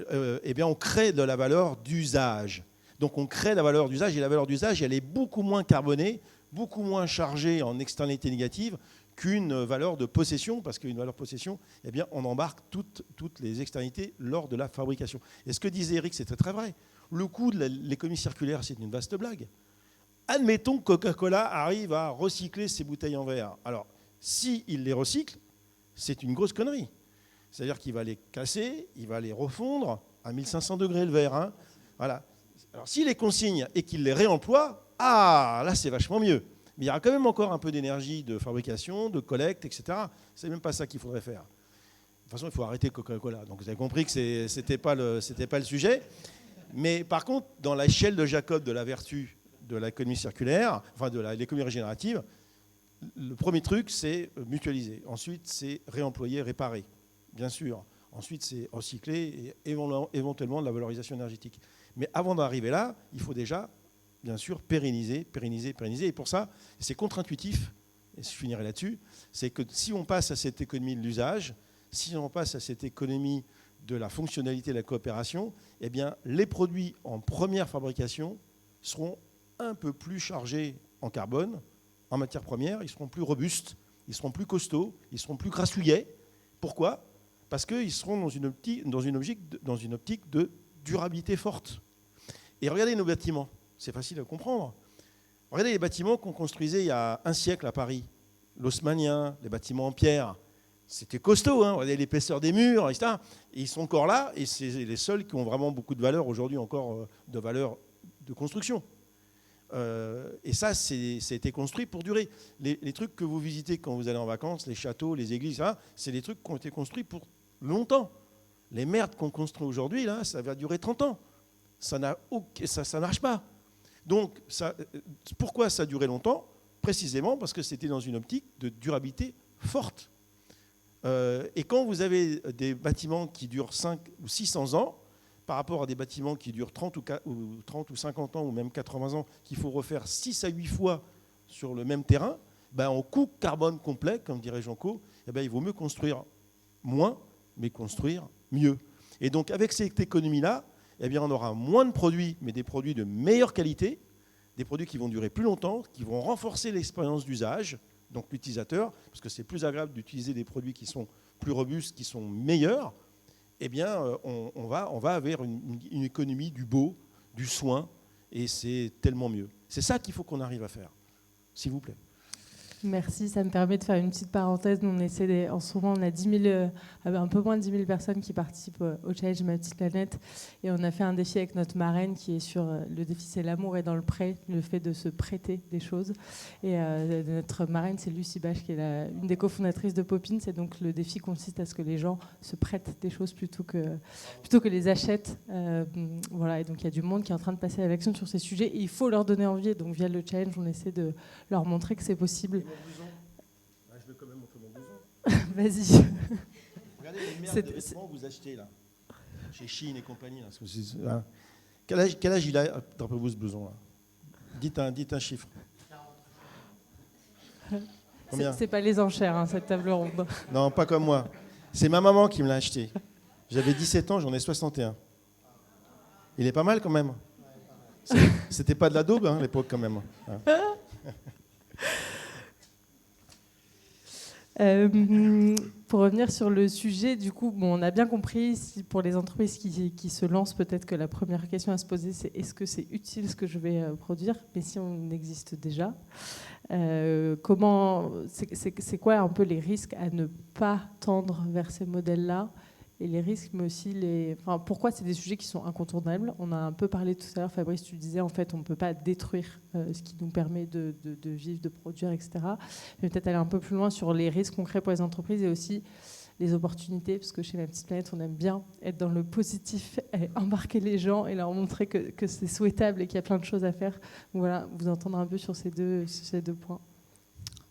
bien on crée de la valeur d'usage. Donc on crée la valeur d'usage et la valeur d'usage, elle est beaucoup moins carbonée, beaucoup moins chargée en externalités négatives qu'une valeur de possession, parce qu'une valeur de possession, eh bien, on embarque toutes les externalités lors de la fabrication. Et ce que disait Eric, c'était très vrai. Le coût de l'économie circulaire, c'est une vaste blague. Admettons que Coca-Cola arrive à recycler ses bouteilles en verre. Alors, s'il les recycle, c'est une grosse connerie. C'est-à-dire qu'il va les casser, il va les refondre à 1500 degrés le verre. Hein. Voilà. Alors, s'il les consigne et qu'il les réemploie, là, c'est vachement mieux. Mais il y aura quand même encore un peu d'énergie de fabrication, de collecte, etc. C'est même pas ça qu'il faudrait faire. De toute façon, il faut arrêter Coca-Cola. Donc, vous avez compris que ce n'était pas le sujet. Mais par contre, dans l'échelle de Jacob de la vertu de l'économie circulaire, enfin de l'économie régénérative, le premier truc, c'est mutualiser. Ensuite, c'est réemployer, réparer, bien sûr. Ensuite, c'est recycler et éventuellement de la valorisation énergétique. Mais avant d'arriver là, il faut déjà, bien sûr, pérenniser. Et pour ça, c'est contre-intuitif, et je finirai là-dessus, c'est que si on passe à cette économie de l'usage, si on passe à cette économie de la fonctionnalité de la coopération, eh bien, les produits en première fabrication seront un peu plus chargés en carbone, en matières premières, ils seront plus robustes, ils seront plus costauds, ils seront plus grassouillets. Pourquoi ? Parce qu'ils seront dans une optique de durabilité forte. Et regardez nos bâtiments, c'est facile à comprendre. Regardez les bâtiments qu'on construisait il y a un siècle à Paris, l'haussmannien, les bâtiments en pierre. C'était costaud, hein, regardez l'épaisseur des murs, etc. Et ils sont encore là, et c'est les seuls qui ont vraiment beaucoup de valeur aujourd'hui, encore de valeur de construction. Et ça a été construit pour durer. Les trucs que vous visitez quand vous allez en vacances, les châteaux, les églises, c'est des trucs qui ont été construits pour longtemps. Les merdes qu'on construit aujourd'hui, là, ça va durer 30 ans. Ça n'arrache pas. Donc, pourquoi ça a duré longtemps ? Précisément parce que c'était dans une optique de durabilité forte. Et quand vous avez des bâtiments qui durent 5 ou 600 ans, par rapport à des bâtiments qui durent 30 ou 50 ans ou même 80 ans, qu'il faut refaire 6 à 8 fois sur le même terrain, en coût carbone complet, comme dirait Jean-Co, il vaut mieux construire moins, mais construire mieux. Et donc avec cette économie-là, on aura moins de produits, mais des produits de meilleure qualité, des produits qui vont durer plus longtemps, qui vont renforcer l'expérience d'usage, donc l'utilisateur, parce que c'est plus agréable d'utiliser des produits qui sont plus robustes, qui sont meilleurs. On va vers une économie du beau, du soin, et c'est tellement mieux. C'est ça qu'il faut qu'on arrive à faire, s'il vous plaît. Merci, ça me permet de faire une petite parenthèse. En ce moment, on a un peu moins de 10 000 personnes qui participent au Challenge Ma Petite Planète. Et on a fait un défi avec notre marraine qui est sur le défi, c'est l'amour et dans le prêt, le fait de se prêter des choses. Et notre marraine, c'est Lucie Bache, qui est une des cofondatrices de Popins. Et donc, le défi consiste à ce que les gens se prêtent des choses plutôt que les achètent. Voilà. Et donc, il y a du monde qui est en train de passer à l'action sur ces sujets. Et il faut leur donner envie. Et donc, via le Challenge, on essaie de leur montrer que c'est possible. Je vais quand même montrer mon blouson. Vas-y. Regardez les merdes de vêtements que vous achetez là, chez Shein et compagnie. Là. Quel âge il a, d'après vous, ce blouson là ? Dites un chiffre. Combien ? C'est pas les enchères, cette table ronde. Non, pas comme moi. C'est ma maman qui me l'a acheté. J'avais 17 ans, j'en ai 61. Il est pas mal quand même. C'était pas de la daube à l'époque quand même. Pour revenir sur le sujet, du coup, on a bien compris, pour les entreprises qui se lancent, peut-être que la première question à se poser, c'est est-ce que c'est utile ce que je vais produire ? Mais si on existe déjà, c'est quoi un peu les risques à ne pas tendre vers ces modèles-là ? Et les risques, mais aussi pourquoi c'est des sujets qui sont incontournables. On a un peu parlé tout à l'heure, Fabrice, tu disais, en fait, on ne peut pas détruire ce qui nous permet de vivre, de produire, etc. Mais peut-être aller un peu plus loin sur les risques concrets pour les entreprises et aussi les opportunités, parce que chez Ma Petite Planète, on aime bien être dans le positif, et embarquer les gens et leur montrer que c'est souhaitable et qu'il y a plein de choses à faire. Donc voilà, vous entendre un peu sur ces deux points.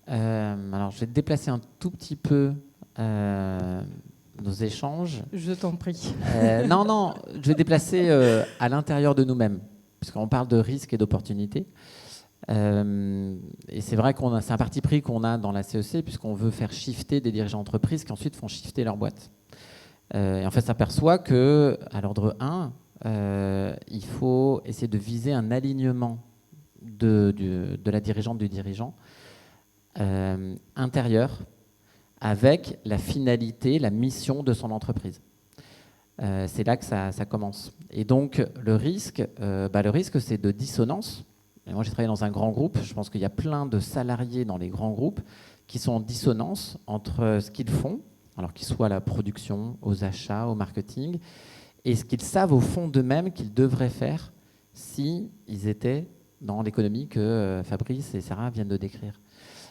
Alors, je vais te déplacer un tout petit peu nos échanges. Je t'en prie. Non, je vais déplacer à l'intérieur de nous-mêmes, puisqu'on parle de risques et d'opportunités. Et c'est vrai c'est un parti pris qu'on a dans la CEC, puisqu'on veut faire shifter des dirigeants d'entreprise qui ensuite font shifter leur boîte. Et en fait, on s'aperçoit qu'à l'ordre 1, il faut essayer de viser un alignement de la dirigeante, du dirigeant intérieur avec la finalité, la mission de son entreprise. C'est là que ça commence. Et donc, le risque, c'est de dissonance. Et moi, j'ai travaillé dans un grand groupe. Je pense qu'il y a plein de salariés dans les grands groupes qui sont en dissonance entre ce qu'ils font, alors qu'ils soient à la production, aux achats, au marketing, et ce qu'ils savent au fond d'eux-mêmes qu'ils devraient faire s'ils étaient dans l'économie que Fabrice et Sarah viennent de décrire.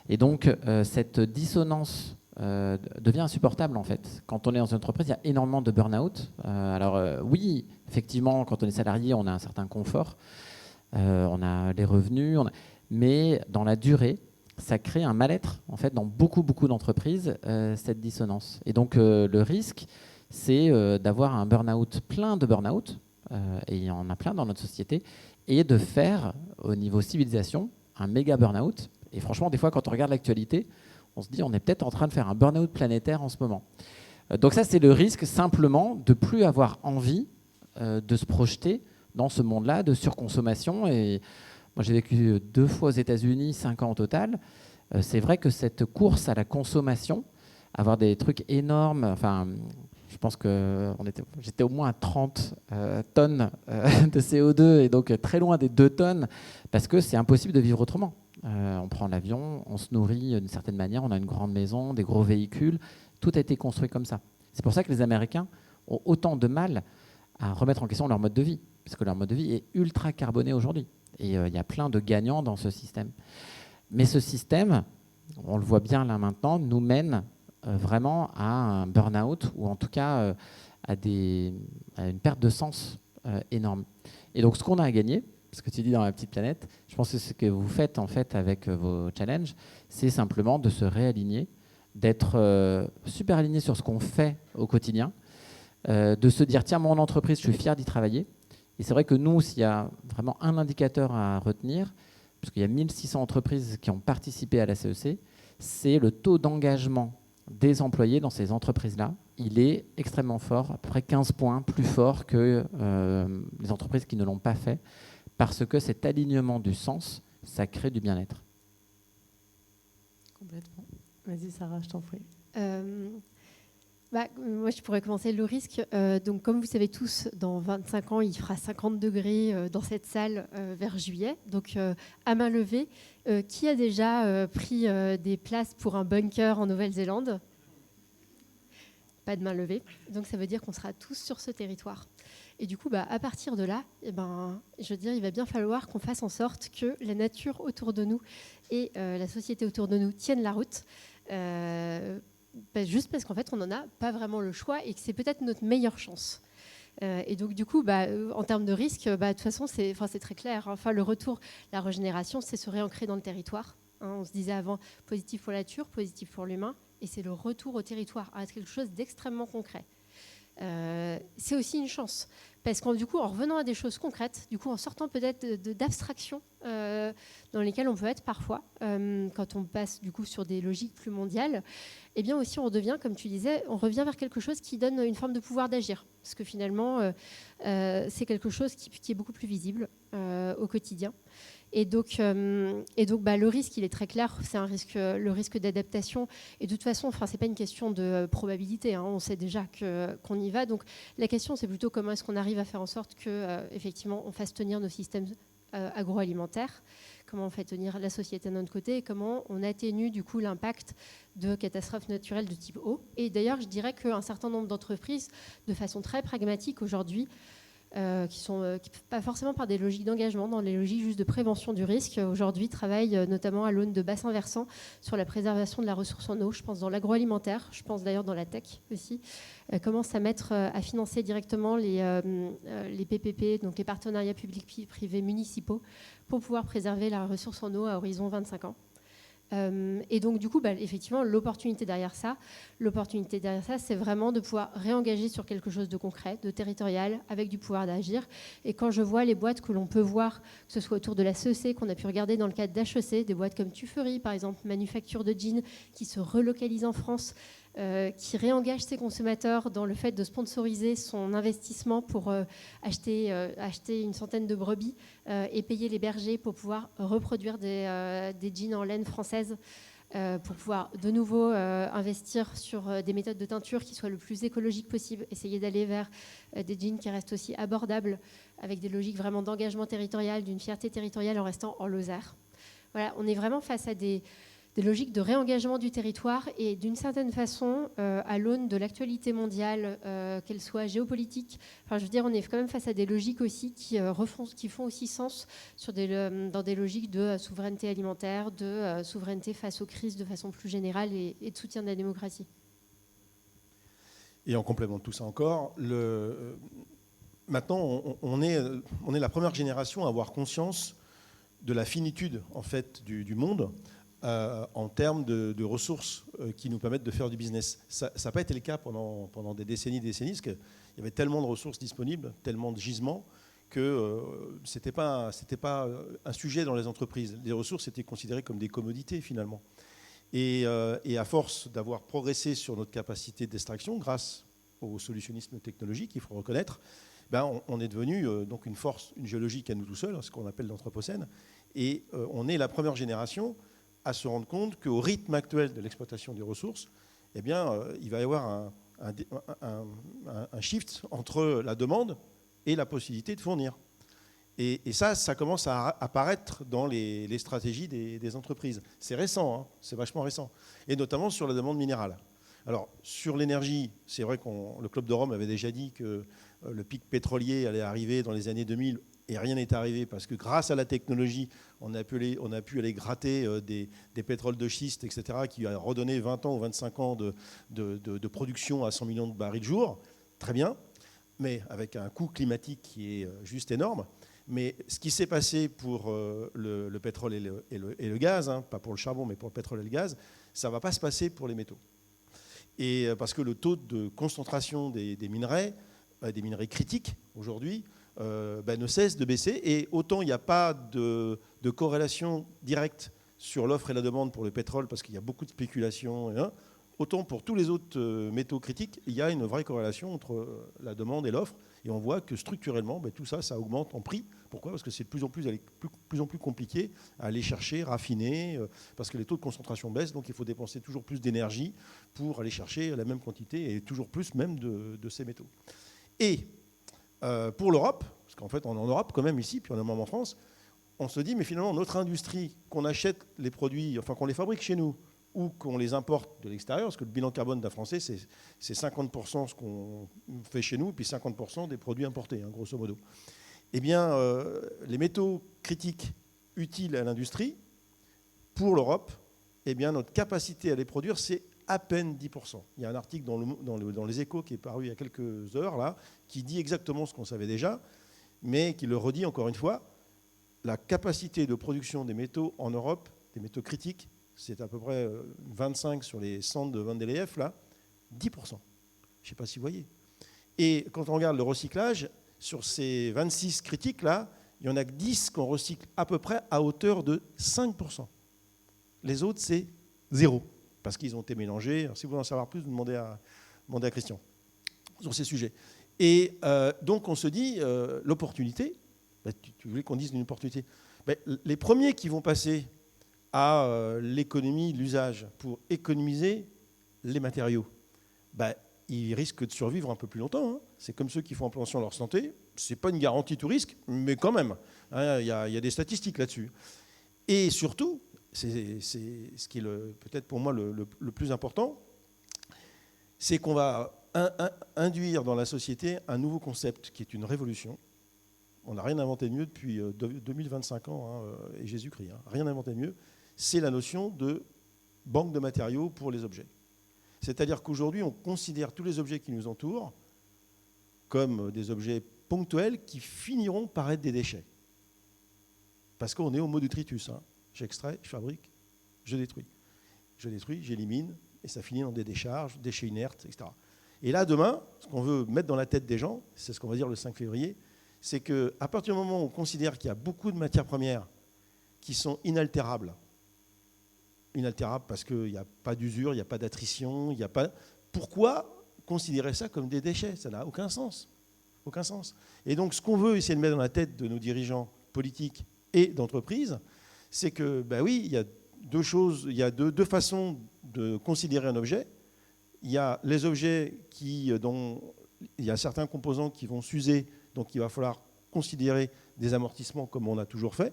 Et donc, cette dissonance devient insupportable, en fait. Quand on est dans une entreprise, il y a énormément de burn-out. Oui, effectivement, quand on est salarié, on a un certain confort, on a les revenus, mais dans la durée, ça crée un mal-être, en fait, dans beaucoup d'entreprises, cette dissonance. Et donc, le risque, c'est d'avoir un burn-out, plein de burn-out, et il y en a plein dans notre société, et de faire, au niveau civilisation, un méga burn-out. Et franchement, des fois, quand on regarde l'actualité, on se dit on est peut-être en train de faire un burn-out planétaire en ce moment. Donc ça, c'est le risque, simplement, de plus avoir envie de se projeter dans ce monde-là de surconsommation. Et moi, j'ai vécu 2 fois aux États-Unis, 5 ans au total. C'est vrai que cette course à la consommation, avoir des trucs énormes, enfin, je pense que j'étais au moins à 30 tonnes de CO2 et donc très loin des 2 tonnes, parce que c'est impossible de vivre autrement. On prend l'avion, on se nourrit d'une certaine manière, on a une grande maison, des gros véhicules, tout a été construit comme ça. C'est pour ça que les Américains ont autant de mal à remettre en question leur mode de vie, parce que leur mode de vie est ultra carboné aujourd'hui. Et il y a plein de gagnants dans ce système. Mais ce système, on le voit bien là maintenant, nous mène vraiment à un burn-out, ou en tout cas à une perte de sens énorme. Et donc ce qu'on a à gagner, ce que tu dis dans la petite planète, je pense que ce que vous faites en fait avec vos challenges, c'est simplement de se réaligner, d'être super aligné sur ce qu'on fait au quotidien, de se dire tiens, mon entreprise, je suis fier d'y travailler. Et c'est vrai que nous, s'il y a vraiment un indicateur à retenir, parce qu'il y a 1600 entreprises qui ont participé à la CEC, c'est le taux d'engagement des employés dans ces entreprises-là. Il est extrêmement fort, à peu près 15 points plus fort que les entreprises qui ne l'ont pas fait, parce que cet alignement du sens, ça crée du bien-être. Complètement. Vas-y Sarah, je t'en prie. Moi, je pourrais commencer le risque. Donc, comme vous savez tous, dans 25 ans, il fera 50 degrés dans cette salle vers juillet. Donc, à main levée, qui a déjà pris des places pour un bunker en Nouvelle-Zélande ? Pas de main levée. Donc, ça veut dire qu'on sera tous sur ce territoire. Et du coup, à partir de là, je veux dire, il va bien falloir qu'on fasse en sorte que la nature autour de nous et la société autour de nous tiennent la route. Juste parce qu'en fait, on n'en a pas vraiment le choix et que c'est peut-être notre meilleure chance. Et donc, du coup, en termes de risque, de toute façon, c'est très clair. Enfin, le retour, la régénération, c'est se réancrer dans le territoire. On se disait avant, positif pour la nature, positif pour l'humain. Et c'est le retour au territoire, à quelque chose d'extrêmement concret. C'est aussi une chance. Parce qu'en revenant à des choses concrètes, en sortant peut-être d'abstractions dans lesquelles on peut être parfois, quand on passe sur des logiques plus mondiales, eh bien aussi on redevient, comme tu disais, on revient vers quelque chose qui donne une forme de pouvoir d'agir. Parce que finalement, c'est quelque chose qui est beaucoup plus visible au quotidien. Et donc, le risque, il est très clair, c'est le risque d'adaptation. Et de toute façon, c'est pas une question de probabilité. On sait déjà qu'on y va. Donc, la question, c'est plutôt comment est-ce qu'on arrive à faire en sorte que, effectivement, on fasse tenir nos systèmes agroalimentaires, comment on fait tenir la société de notre côté et comment on atténue l'impact de catastrophes naturelles de type eau. Et d'ailleurs, je dirais qu'un certain nombre d'entreprises, de façon très pragmatique aujourd'hui, qui sont pas forcément par des logiques d'engagement, dans les logiques juste de prévention du risque, aujourd'hui travaillent notamment à l'aune de bassins versants sur la préservation de la ressource en eau. Je pense dans l'agroalimentaire, je pense d'ailleurs dans la tech aussi, commencent à financer directement les PPP, donc les partenariats publics-privés municipaux, pour pouvoir préserver la ressource en eau à horizon 25 ans. Et donc, du coup, effectivement, l'opportunité derrière ça, c'est vraiment de pouvoir réengager sur quelque chose de concret, de territorial, avec du pouvoir d'agir. Et quand je vois les boîtes que l'on peut voir, que ce soit autour de la CEC, qu'on a pu regarder dans le cadre d'HEC, des boîtes comme Tuffery, par exemple, manufacture de jeans, qui se relocalisent en France, qui réengage ses consommateurs dans le fait de sponsoriser son investissement pour acheter une centaine de brebis et payer les bergers pour pouvoir reproduire des jeans en laine française, pour pouvoir de nouveau investir sur des méthodes de teinture qui soient le plus écologiques possible, essayer d'aller vers des jeans qui restent aussi abordables, avec des logiques vraiment d'engagement territorial, d'une fierté territoriale en restant en Lozère. Voilà, on est vraiment face à des logiques de réengagement du territoire et d'une certaine façon, à l'aune de l'actualité mondiale, qu'elle soit géopolitique, enfin, je veux dire, on est quand même face à des logiques aussi qui font aussi sens dans des logiques de souveraineté alimentaire, de souveraineté face aux crises de façon plus générale et de soutien de la démocratie. Et en complément de tout ça encore, maintenant, on est la première génération à avoir conscience de la finitude en fait, du monde. En termes de ressources qui nous permettent de faire du business. Ça n'a pas été le cas pendant des décennies, parce qu'il y avait tellement de ressources disponibles, tellement de gisements, que ce n'était pas un sujet dans les entreprises. Les ressources étaient considérées comme des commodités, finalement. Et à force d'avoir progressé sur notre capacité d'extraction, grâce au solutionnisme technologique, il faut reconnaître, on est devenu donc une force, une géologique à nous tout seuls, ce qu'on appelle l'anthropocène, et on est la première génération à se rendre compte qu'au rythme actuel de l'exploitation des ressources, il va y avoir un shift entre la demande et la possibilité de fournir. Et ça commence à apparaître dans les stratégies des entreprises. C'est récent, hein, c'est vachement récent. Et notamment sur la demande minérale. Alors, sur l'énergie, c'est vrai que le Club de Rome avait déjà dit que le pic pétrolier allait arriver dans les années 2000, et rien n'est arrivé parce que grâce à la technologie, on a pu aller gratter des pétroles de schiste, etc., qui a redonné 20 ans ou 25 ans de production à 100 millions de barils jour. Très bien, mais avec un coût climatique qui est juste énorme. Mais ce qui s'est passé pour le pétrole et le gaz, hein, pas pour le charbon, mais pour le pétrole et le gaz, ça ne va pas se passer pour les métaux. Et parce que le taux de concentration des minerais critiques aujourd'hui, ne cesse de baisser. Et autant il n'y a pas de corrélation directe sur l'offre et la demande pour le pétrole, parce qu'il y a beaucoup de spéculation, autant pour tous les autres métaux critiques, il y a une vraie corrélation entre la demande et l'offre. Et on voit que structurellement, tout ça, ça augmente en prix. Pourquoi ? Parce que c'est de plus en plus compliqué à aller chercher, raffiner, parce que les taux de concentration baissent, donc il faut dépenser toujours plus d'énergie pour aller chercher la même quantité et toujours plus même de ces métaux. Et pour l'Europe, parce qu'en fait on est en Europe quand même ici, puis on est même en France, on se dit mais finalement notre industrie, qu'on achète les produits, enfin qu'on les fabrique chez nous ou qu'on les importe de l'extérieur, parce que le bilan carbone d'un Français c'est 50% ce qu'on fait chez nous, puis 50% des produits importés, hein, grosso modo. Eh bien les métaux critiques utiles à l'industrie, pour l'Europe, eh bien notre capacité à les produire c'est à peine 10%. Il y a un article dans les Échos qui est paru il y a quelques heures, là, qui dit exactement ce qu'on savait déjà, mais qui le redit encore une fois. La capacité de production des métaux en Europe, des métaux critiques, c'est à peu près 25 sur les centres de Vendeleyev, là, 10%. Je ne sais pas si vous voyez. Et quand on regarde le recyclage, sur ces 26 critiques, là, il y en a que 10 qu'on recycle à peu près à hauteur de 5%. Les autres, c'est 0%. Parce qu'ils ont été mélangés. Alors, si vous voulez en savoir plus, vous demandez à Christian sur ces sujets. Et donc, on se dit, l'opportunité, tu voulais qu'on dise une opportunité, les premiers qui vont passer à l'économie, l'usage, pour économiser les matériaux, ils risquent de survivre un peu plus longtemps. Hein. C'est comme ceux qui font attention à leur santé. Ce n'est pas une garantie tout risque, mais quand même, hein, y a des statistiques là-dessus. Et surtout, c'est ce qui est peut-être pour moi le plus important, c'est qu'on va induire dans la société un nouveau concept qui est une révolution. On n'a rien inventé de mieux depuis 2025 ans, hein, et Jésus-Christ. Hein, rien inventé de mieux. C'est la notion de banque de matériaux pour les objets. C'est-à-dire qu'aujourd'hui, on considère tous les objets qui nous entourent comme des objets ponctuels qui finiront par être des déchets. Parce qu'on est au mot du tritus. Hein. J'extrais, je fabrique, je détruis. Je détruis, j'élimine, et ça finit dans des décharges, déchets inertes, etc. Et là, demain, ce qu'on veut mettre dans la tête des gens, c'est ce qu'on va dire le 5 février, c'est qu'à partir du moment où on considère qu'il y a beaucoup de matières premières qui sont inaltérables parce qu'il n'y a pas d'usure, il n'y a pas d'attrition, il n'y a pas... Pourquoi considérer ça comme des déchets? Ça n'a aucun sens. Aucun sens. Et donc, ce qu'on veut essayer de mettre dans la tête de nos dirigeants politiques et d'entreprises, c'est que, ben oui, il y a deux choses, il y a deux façons de considérer un objet. Il y a les objets dont il y a certains composants qui vont s'user, donc il va falloir considérer des amortissements comme on a toujours fait,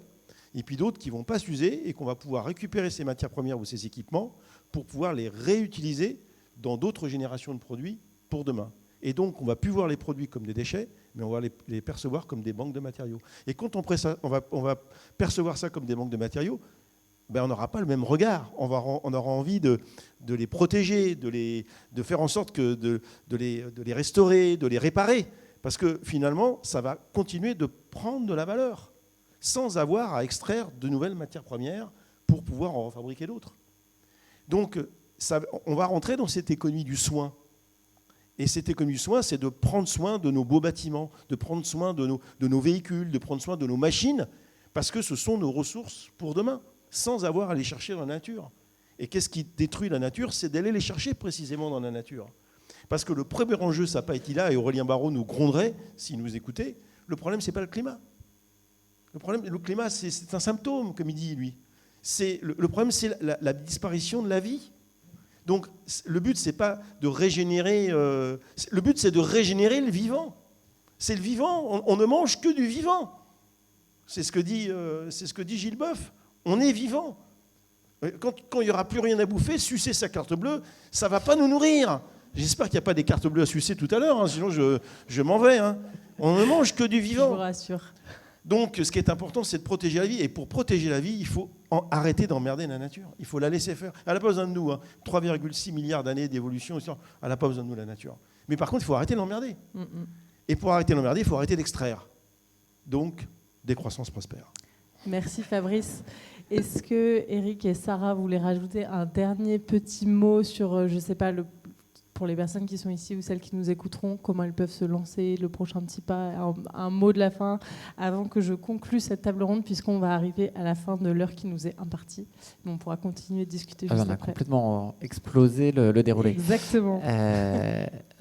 et puis d'autres qui ne vont pas s'user et qu'on va pouvoir récupérer ces matières premières ou ces équipements pour pouvoir les réutiliser dans d'autres générations de produits pour demain. Et donc, on ne va plus voir les produits comme des déchets, mais on va les percevoir comme des banques de matériaux. Et quand on va percevoir ça comme des banques de matériaux, ben on n'aura pas le même regard. On aura envie de les protéger, de faire en sorte de les restaurer, de les réparer. Parce que finalement, ça va continuer de prendre de la valeur, sans avoir à extraire de nouvelles matières premières pour pouvoir en fabriquer d'autres. Donc, on va rentrer dans cette économie du soin. Et cette économie du soin, c'est de prendre soin de nos beaux bâtiments, de prendre soin de nos véhicules, de prendre soin de nos machines, parce que ce sont nos ressources pour demain, sans avoir à les chercher dans la nature. Et qu'est-ce qui détruit la nature? C'est d'aller les chercher précisément dans la nature. Parce que le premier enjeu, ça n'a pas été là, et Aurélien Barraud nous gronderait s'il nous écoutait, le problème, ce n'est pas le climat. Le climat, c'est un symptôme, comme il dit, lui. Le problème, c'est la disparition de la vie. Donc, le but, c'est pas de régénérer. Le but, c'est de régénérer le vivant. C'est le vivant. On ne mange que du vivant. C'est ce que dit Gilles Boeuf. On est vivant. Quand il n'y aura plus rien à bouffer, sucer sa carte bleue, ça ne va pas nous nourrir. J'espère qu'il n'y a pas des cartes bleues à sucer tout à l'heure, hein, sinon je m'en vais. Hein. On ne mange que du vivant. Je vous rassure. Donc, ce qui est important, c'est de protéger la vie. Et pour protéger la vie, il faut arrêter d'emmerder la nature. Il faut la laisser faire. Elle n'a pas besoin de nous. Hein. 3,6 milliards d'années d'évolution, elle n'a pas besoin de nous, la nature. Mais par contre, il faut arrêter de l'emmerder. Et pour arrêter de l'emmerder, il faut arrêter d'extraire. Donc, décroissance prospère. Merci Fabrice. Est-ce que Eric et Sarah voulaient rajouter un dernier petit mot sur, je ne sais pas, pour les personnes qui sont ici ou celles qui nous écouteront, comment elles peuvent se lancer, le prochain petit pas, un mot de la fin, avant que je conclue cette table ronde, puisqu'on va arriver à la fin de l'heure qui nous est impartie. Mais on pourra continuer de discuter juste après. On a complètement explosé le déroulé. Exactement.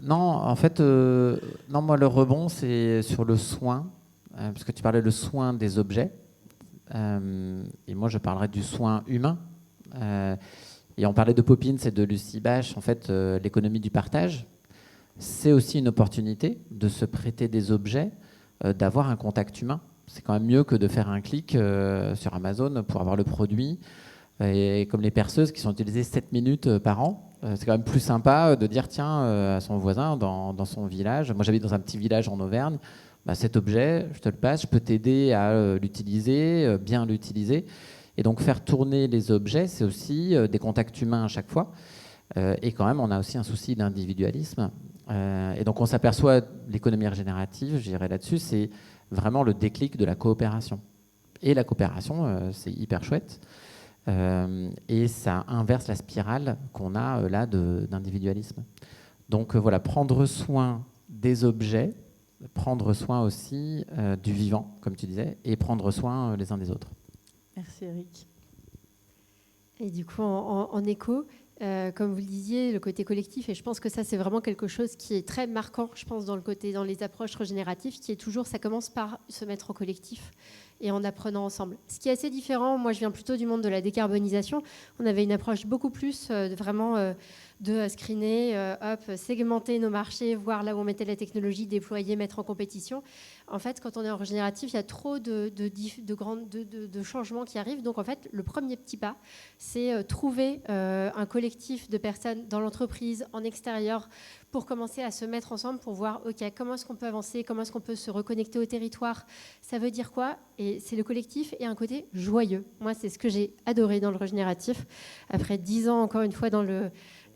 Non, en fait, non, moi, le rebond, c'est sur le soin, parce que tu parlais le soin des objets, et moi, je parlerai du soin humain. Et on parlait de Poppins et de Lucie Bache, en fait, l'économie du partage, c'est aussi une opportunité de se prêter des objets, d'avoir un contact humain. C'est quand même mieux que de faire un clic sur Amazon pour avoir le produit. Et comme les perceuses qui sont utilisées 7 minutes par an, c'est quand même plus sympa de dire tiens, à son voisin dans son village, moi j'habite dans un petit village en Auvergne, bah, cet objet, je te le passe, je peux t'aider à l'utiliser, bien l'utiliser. Et donc faire tourner les objets, c'est aussi des contacts humains à chaque fois. Et quand même, on a aussi un souci d'individualisme. Et donc on s'aperçoit, l'économie régénérative, je dirais là-dessus, c'est vraiment le déclic de la coopération. Et la coopération, c'est hyper chouette. Et ça inverse la spirale qu'on a là d'individualisme. Donc voilà, prendre soin des objets, prendre soin aussi du vivant, comme tu disais, et prendre soin les uns des autres. Merci Eric. Et du coup, en écho, comme vous le disiez, le côté collectif, et je pense que ça, c'est vraiment quelque chose qui est très marquant, je pense, dans les approches régénératives, qui est toujours, ça commence par se mettre en collectif et en apprenant ensemble. Ce qui est assez différent, moi, je viens plutôt du monde de la décarbonisation. On avait une approche beaucoup plus de screener, segmenter nos marchés, voir là où on mettait la technologie, déployer, mettre en compétition. En fait, quand on est en régénératif, il y a trop de changements qui arrivent. Donc, en fait, le premier petit pas, c'est trouver un collectif de personnes dans l'entreprise, en extérieur, pour commencer à se mettre ensemble pour voir, OK, comment est-ce qu'on peut avancer, comment est-ce qu'on peut se reconnecter au territoire. Ça veut dire quoi? Et c'est le collectif et un côté joyeux. Moi, c'est ce que j'ai adoré dans le régénératif. Après 10 ans, encore une fois, dans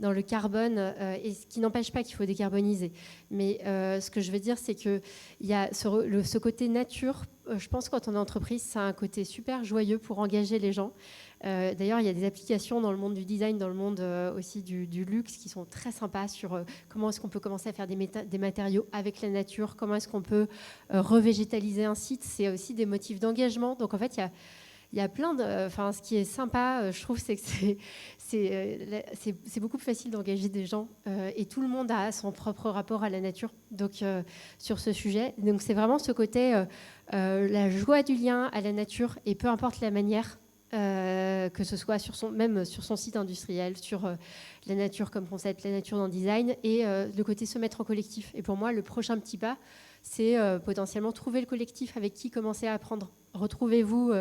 dans le carbone, et ce qui n'empêche pas qu'il faut décarboniser. Mais ce que je veux dire, c'est qu'il y a ce côté nature. Je pense que quand on est entreprise, ça a un côté super joyeux pour engager les gens. D'ailleurs, il y a des applications dans le monde du design, dans le monde aussi du luxe, qui sont très sympas sur comment est-ce qu'on peut commencer à faire des matériaux avec la nature, comment est-ce qu'on peut revégétaliser un site. C'est aussi des motifs d'engagement. Donc en fait, il y a plein de... Enfin, ce qui est sympa, je trouve, c'est que c'est beaucoup plus facile d'engager des gens et tout le monde a son propre rapport à la nature donc, sur ce sujet. Donc c'est vraiment ce côté, la joie du lien à la nature et peu importe la manière, que ce soit même sur son site industriel, sur la nature comme concept, la nature dans le design et le côté se mettre en collectif. Et pour moi, le prochain petit pas, c'est potentiellement trouver le collectif avec qui commencer à apprendre. Retrouvez-vous,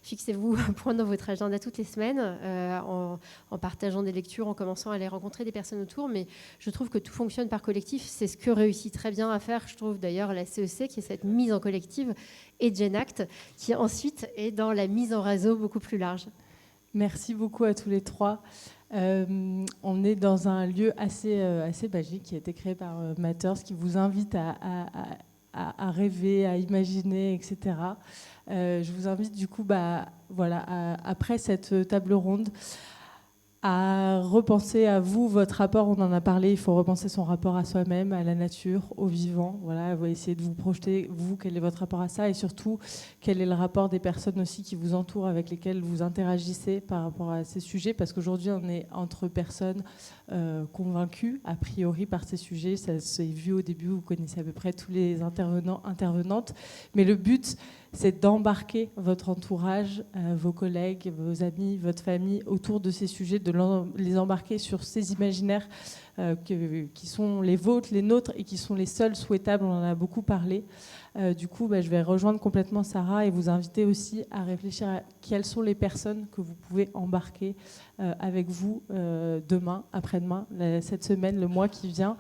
fixez-vous un point dans votre agenda toutes les semaines en partageant des lectures, en commençant à aller rencontrer des personnes autour. Mais je trouve que tout fonctionne par collectif. C'est ce que réussit très bien à faire, je trouve d'ailleurs, la CEC, qui est cette mise en collective, et Genact, qui ensuite est dans la mise en réseau beaucoup plus large. Merci beaucoup à tous les trois. On est dans un lieu assez magique qui a été créé par Matters, qui vous invite à rêver, à imaginer, etc. Je vous invite du coup, après cette table ronde, à repenser à vous, votre rapport. On en a parlé, il faut repenser son rapport à soi-même, à la nature, au vivant. Voilà, vous essayez de vous projeter, vous, quel est votre rapport à ça, et surtout, quel est le rapport des personnes aussi qui vous entourent, avec lesquelles vous interagissez par rapport à ces sujets, parce qu'aujourd'hui, on est entre personnes convaincues, a priori, par ces sujets. Ça s'est vu au début, vous connaissez à peu près tous les intervenants, intervenantes, mais le but, c'est d'embarquer votre entourage, vos collègues, vos amis, votre famille autour de ces sujets, de les embarquer sur ces imaginaires qui sont les vôtres, les nôtres, et qui sont les seuls souhaitables. On en a beaucoup parlé. Du coup, je vais rejoindre complètement Sarah et vous inviter aussi à réfléchir à quelles sont les personnes que vous pouvez embarquer avec vous demain, après-demain, cette semaine, le mois qui vient.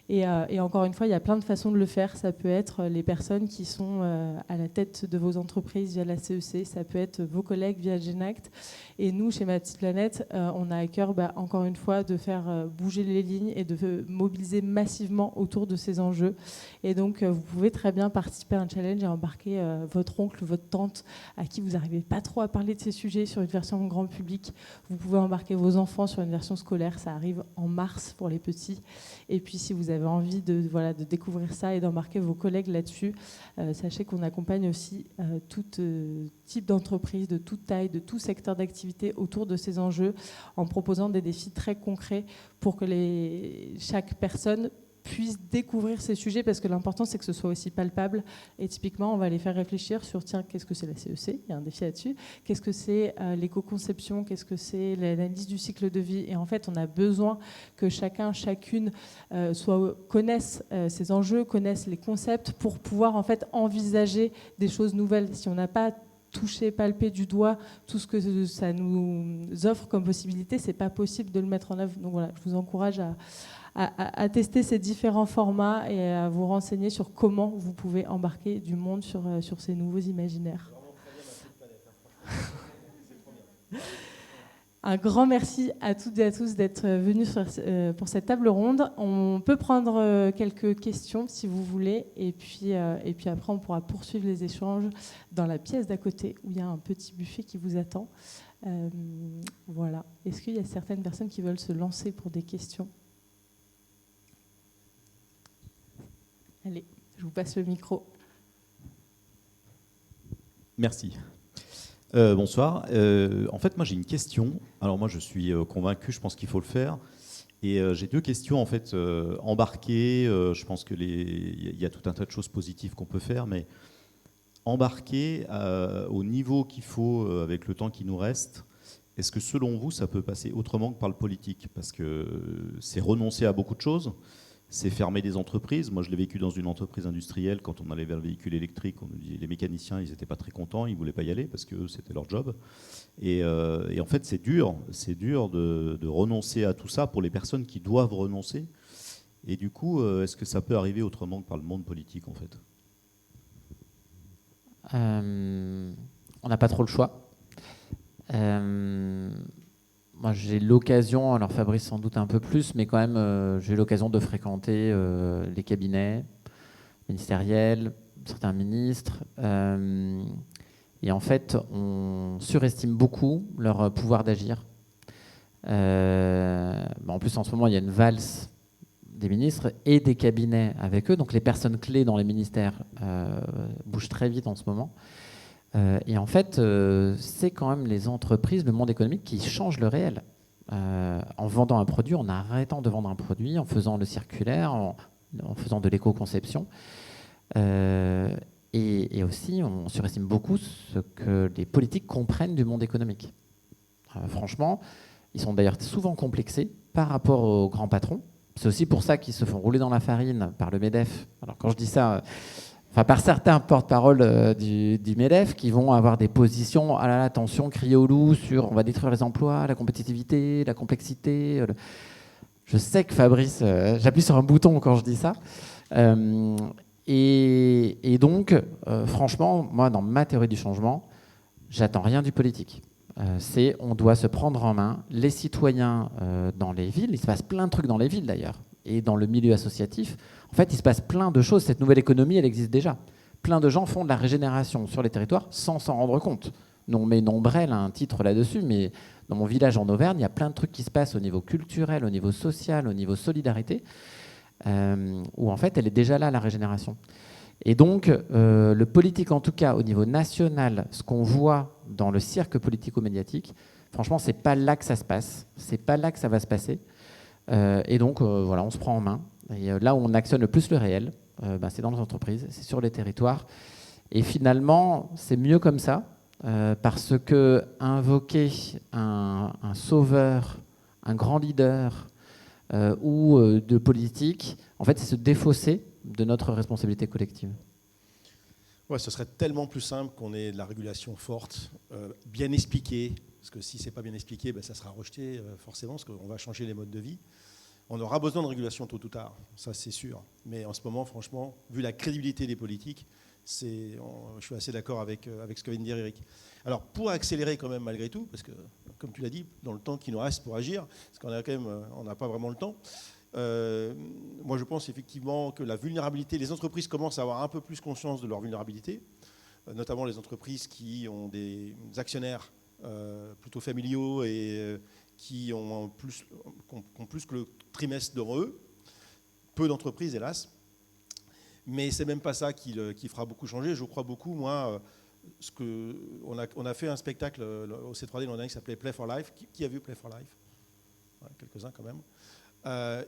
Et encore une fois, il y a plein de façons de le faire. Ça peut être les personnes qui sont à la tête de vos entreprises via la CEC, ça peut être vos collègues via Genact. Et nous, chez Ma Petite Planète, on a à cœur, encore une fois, de faire bouger les lignes et de mobiliser massivement autour de ces enjeux. Et donc, vous pouvez très bien participer à un challenge et embarquer votre oncle, votre tante, à qui vous n'arrivez pas trop à parler de ces sujets, sur une version grand public. Vous pouvez embarquer vos enfants sur une version scolaire. Ça arrive en mars pour les petits. Et puis, si vous avez envie de découvrir ça et d'embarquer vos collègues là-dessus, sachez qu'on accompagne aussi tout type d'entreprise, de toute taille, de tout secteur d'activité autour de ces enjeux, en proposant des défis très concrets pour que chaque personne puisse découvrir ces sujets, parce que l'important, c'est que ce soit aussi palpable. Et typiquement, on va les faire réflexier sur, tiens, qu'est-ce que c'est la CEC ? Il y a un défi là-dessus. Qu'est-ce que c'est l'éco-conception ? Qu'est-ce que c'est l'analyse du cycle de vie ? Et en fait, on a besoin que chacun, chacune connaisse ces enjeux, connaisse les concepts pour pouvoir en fait envisager des choses nouvelles. Si on n'a pas touché, palpé du doigt tout ce que ça nous offre comme possibilité, c'est pas possible de le mettre en œuvre. Donc voilà, je vous encourage à tester ces différents formats et à vous renseigner sur comment vous pouvez embarquer du monde sur ces nouveaux imaginaires. Un grand merci à toutes et à tous d'être venus pour cette table ronde. On peut prendre quelques questions si vous voulez, et puis après on pourra poursuivre les échanges dans la pièce d'à côté où il y a un petit buffet qui vous attend. Voilà. Est-ce qu'il y a certaines personnes qui veulent se lancer pour des questions ? Allez, je vous passe le micro. Merci. Bonsoir. En fait, moi, j'ai une question. Alors, moi, je suis convaincu, je pense qu'il faut le faire. Et j'ai deux questions, en fait, embarquer. Je pense qu'il y a tout un tas de choses positives qu'on peut faire, mais embarquer au niveau qu'il faut avec le temps qui nous reste, est-ce que, selon vous, ça peut passer autrement que par le politique ? Parce que c'est renoncer à beaucoup de choses. C'est fermer des entreprises. Moi, je l'ai vécu dans une entreprise industrielle. Quand on allait vers le véhicule électrique, on nous dit, les mécaniciens, ils n'étaient pas très contents, ils ne voulaient pas y aller parce que c'était leur job. Et en fait, c'est dur de renoncer à tout ça pour les personnes qui doivent renoncer. Et du coup, est-ce que ça peut arriver autrement que par le monde politique, en fait ? On n'a pas trop le choix. moi, j'ai l'occasion, alors Fabrice sans doute un peu plus, mais quand même, j'ai l'occasion de fréquenter les cabinets ministériels, certains ministres. Et en fait, on surestime beaucoup leur pouvoir d'agir. En plus, en ce moment, il y a une valse des ministres et des cabinets avec eux. Donc, les personnes clés dans les ministères bougent très vite en ce moment. Et en fait, c'est quand même les entreprises, le monde économique qui changent le réel. En vendant un produit, en arrêtant de vendre un produit, en faisant le circulaire, en faisant de l'éco-conception. Et aussi, on surestime beaucoup ce que les politiques comprennent du monde économique. Franchement, ils sont d'ailleurs souvent complexés par rapport aux grands patrons. C'est aussi pour ça qu'ils se font rouler dans la farine par le MEDEF. Alors quand je dis ça, par certains porte-parole du MEDEF qui vont avoir des positions, ah là là, attention, crier au loup sur on va détruire les emplois, la compétitivité, la complexité. Je sais que Fabrice, j'appuie sur un bouton quand je dis ça. Et donc, franchement, moi, dans ma théorie du changement, j'attends rien du politique. On doit se prendre en main. Les citoyens dans les villes, il se passe plein de trucs dans les villes d'ailleurs, et dans le milieu associatif. En fait, il se passe plein de choses. Cette nouvelle économie, elle existe déjà. Plein de gens font de la régénération sur les territoires sans s'en rendre compte. On met Nombrel un titre là-dessus, mais dans mon village en Auvergne, il y a plein de trucs qui se passent au niveau culturel, au niveau social, au niveau solidarité, où en fait, elle est déjà là, la régénération. Et donc, le politique, en tout cas, au niveau national, ce qu'on voit dans le cirque politico-médiatique, franchement, c'est pas là que ça se passe. C'est pas là que ça va se passer. Et donc, voilà, on se prend en main. Et là où on actionne le plus le réel, c'est dans les entreprises, c'est sur les territoires. Et finalement, c'est mieux comme ça, parce que invoquer un sauveur, un grand leader ou de politique, en fait, c'est se défausser de notre responsabilité collective. Ouais, ce serait tellement plus simple qu'on ait de la régulation forte, bien expliquée, parce que si ce n'est pas bien expliqué, ça sera rejeté forcément, parce qu'on va changer les modes de vie. On aura besoin de régulation tôt ou tard, ça c'est sûr. Mais en ce moment, franchement, vu la crédibilité des politiques, je suis assez d'accord avec ce que vient de dire Eric. Alors, pour accélérer quand même malgré tout, parce que, comme tu l'as dit, dans le temps qui nous reste pour agir, parce qu'on n'a pas vraiment le temps, moi je pense effectivement que la vulnérabilité, les entreprises commencent à avoir un peu plus conscience de leur vulnérabilité, notamment les entreprises qui ont des actionnaires plutôt familiaux et qui ont plus que le trimestre devant eux. Peu d'entreprises, hélas. Mais c'est même pas ça qui fera beaucoup changer. Je crois beaucoup, moi, on a fait un spectacle au C3D l'an dernier qui s'appelait Play for Life. Qui a vu Play for Life? Ouais, quelques-uns quand même.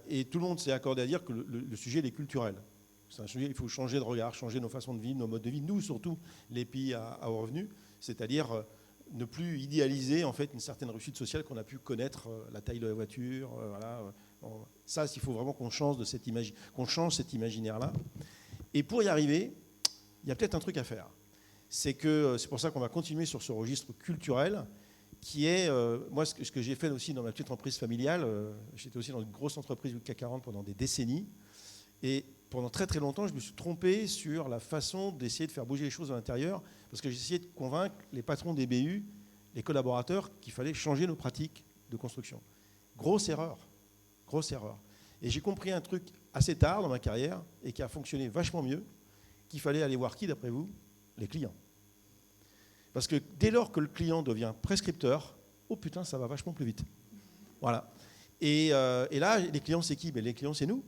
Et tout le monde s'est accordé à dire que le sujet il est culturel. C'est un sujet, il faut changer de regard, changer nos façons de vivre, nos modes de vie. Nous, surtout, les pays à haut revenu, c'est-à-dire ne plus idéaliser en fait une certaine réussite sociale qu'on a pu connaître, la taille de la voiture, voilà. Ça, il faut vraiment qu'on change cet imaginaire-là. Et pour y arriver, il y a peut-être un truc à faire. C'est pour ça qu'on va continuer sur ce registre culturel qui est, moi, ce que j'ai fait aussi dans ma petite entreprise familiale, j'étais aussi dans une grosse entreprise du CAC 40 pendant des décennies, et pendant très très longtemps, je me suis trompé sur la façon d'essayer de faire bouger les choses à l'intérieur, parce que j'essayais de convaincre les patrons des BU, les collaborateurs, qu'il fallait changer nos pratiques de construction. Grosse erreur. Et j'ai compris un truc assez tard dans ma carrière, et qui a fonctionné vachement mieux, qu'il fallait aller voir qui, d'après vous? Les clients. Parce que dès lors que le client devient prescripteur, oh putain, ça va vachement plus vite. Voilà. Et là, les clients, c'est qui? Les clients, c'est nous.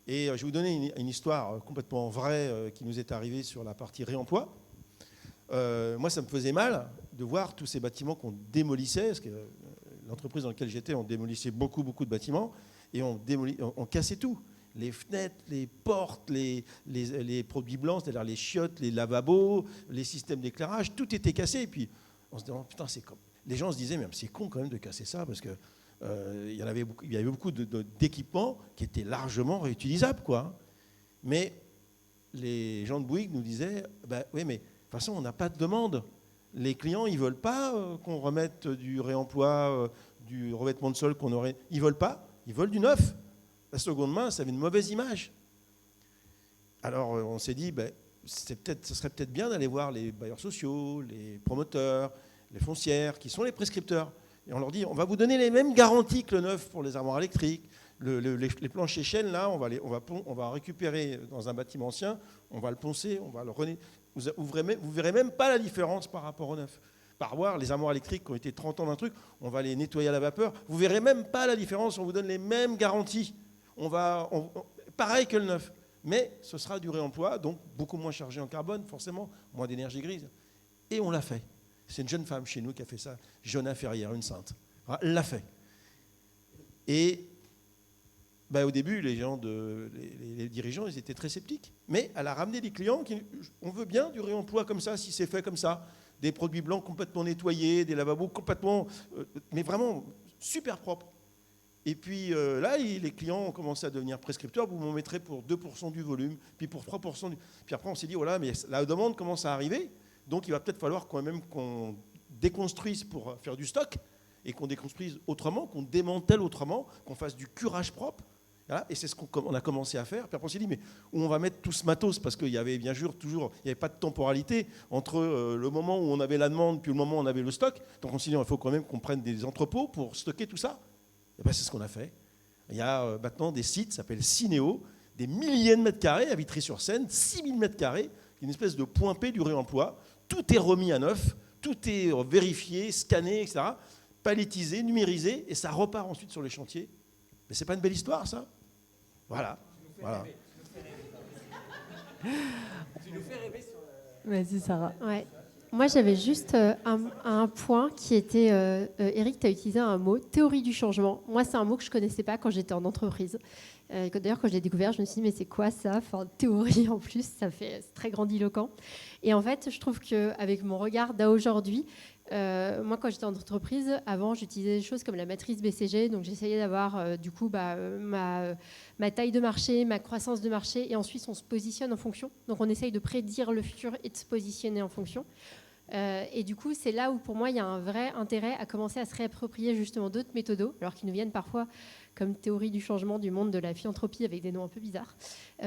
Et je vais vous donner une histoire complètement vraie qui nous est arrivée sur la partie réemploi. Moi, ça me faisait mal de voir tous ces bâtiments qu'on démolissait, parce que l'entreprise dans laquelle j'étais, on démolissait beaucoup de bâtiments, et on cassait tout. Les fenêtres, les portes, les produits blancs, c'est-à-dire les chiottes, les lavabos, les systèmes d'éclairage, tout était cassé. Et puis on se demande, putain, c'est comme. Les gens se disaient, mais c'est con quand même de casser ça, parce que il y avait beaucoup d'équipements qui étaient largement réutilisables, quoi. Mais les gens de Bouygues nous disaient, oui, mais de toute façon, on n'a pas de demande. Les clients, ils ne veulent pas qu'on remette du réemploi, du revêtement de sol qu'on aurait. Ils ne veulent pas, ils veulent du neuf. La seconde main, ça avait une mauvaise image. Alors on s'est dit, ce serait peut-être bien d'aller voir les bailleurs sociaux, les promoteurs, les foncières, qui sont les prescripteurs. Et on leur dit, on va vous donner les mêmes garanties que le neuf pour les armoires électriques. Les planchers chaînes, là, on va récupérer dans un bâtiment ancien, on va le poncer, on va le rené. Vous verrez même pas la différence par rapport au neuf. Par voir, les armoires électriques qui ont été 30 ans d'un truc, on va les nettoyer à la vapeur. Vous verrez même pas la différence, on vous donne les mêmes garanties. Pareil que le neuf. Mais ce sera du réemploi, donc beaucoup moins chargé en carbone, forcément, moins d'énergie grise. Et on l'a fait. C'est une jeune femme chez nous qui a fait ça, Jona Ferrière, une sainte. Elle l'a fait. Et au début, les dirigeants, ils étaient très sceptiques. Mais elle a ramené des clients qui, on veut bien du réemploi comme ça, si c'est fait comme ça. Des produits blancs complètement nettoyés, des lavabos complètement, mais vraiment super propres. Et puis là, les clients ont commencé à devenir prescripteurs. Vous m'en mettrez pour 2% du volume, puis pour 3%. Puis après, on s'est dit, voilà, mais la demande commence à arriver. Donc, il va peut-être falloir quand même qu'on déconstruise pour faire du stock et qu'on déconstruise autrement, qu'on démantèle autrement, qu'on fasse du curage propre. Voilà, et c'est ce qu'on a commencé à faire. Puis après, on s'est dit, mais où on va mettre tout ce matos? Parce qu'il y avait bien sûr toujours, il n'y avait pas de temporalité entre le moment où on avait la demande puis le moment où on avait le stock. Donc, on s'est dit, il faut quand même qu'on prenne des entrepôts pour stocker tout ça. Et c'est ce qu'on a fait. Il y a maintenant des sites, ça s'appelle Cinéo, des milliers de mètres carrés à Vitry-sur-Seine, 6000 mètres carrés, une espèce de point P du réemploi. Tout est remis à neuf, tout est vérifié, scanné, etc., palettisé, numérisé, et ça repart ensuite sur les chantiers. Mais c'est pas une belle histoire, ça? Voilà. Tu nous fais rêver sur... Vas-y, Sarah. Ouais. Moi, j'avais juste un point qui était... Eric, tu as utilisé un mot, théorie du changement. Moi, c'est un mot que je ne connaissais pas quand j'étais en entreprise. D'ailleurs, quand je l'ai découvert, je me suis dit, mais c'est quoi ça? Enfin, théorie en plus, c'est très grandiloquent. Et en fait, je trouve qu'avec mon regard d'aujourd'hui, moi, quand j'étais en entreprise, avant, j'utilisais des choses comme la matrice BCG. Donc, j'essayais d'avoir, ma taille de marché, ma croissance de marché. Et ensuite, on se positionne en fonction. Donc, on essaye de prédire le futur et de se positionner en fonction. Et du coup, c'est là où, pour moi, il y a un vrai intérêt à commencer à se réapproprier justement d'autres méthodos, alors qu'ils nous viennent parfois comme théorie du changement du monde de la philanthropie avec des noms un peu bizarres,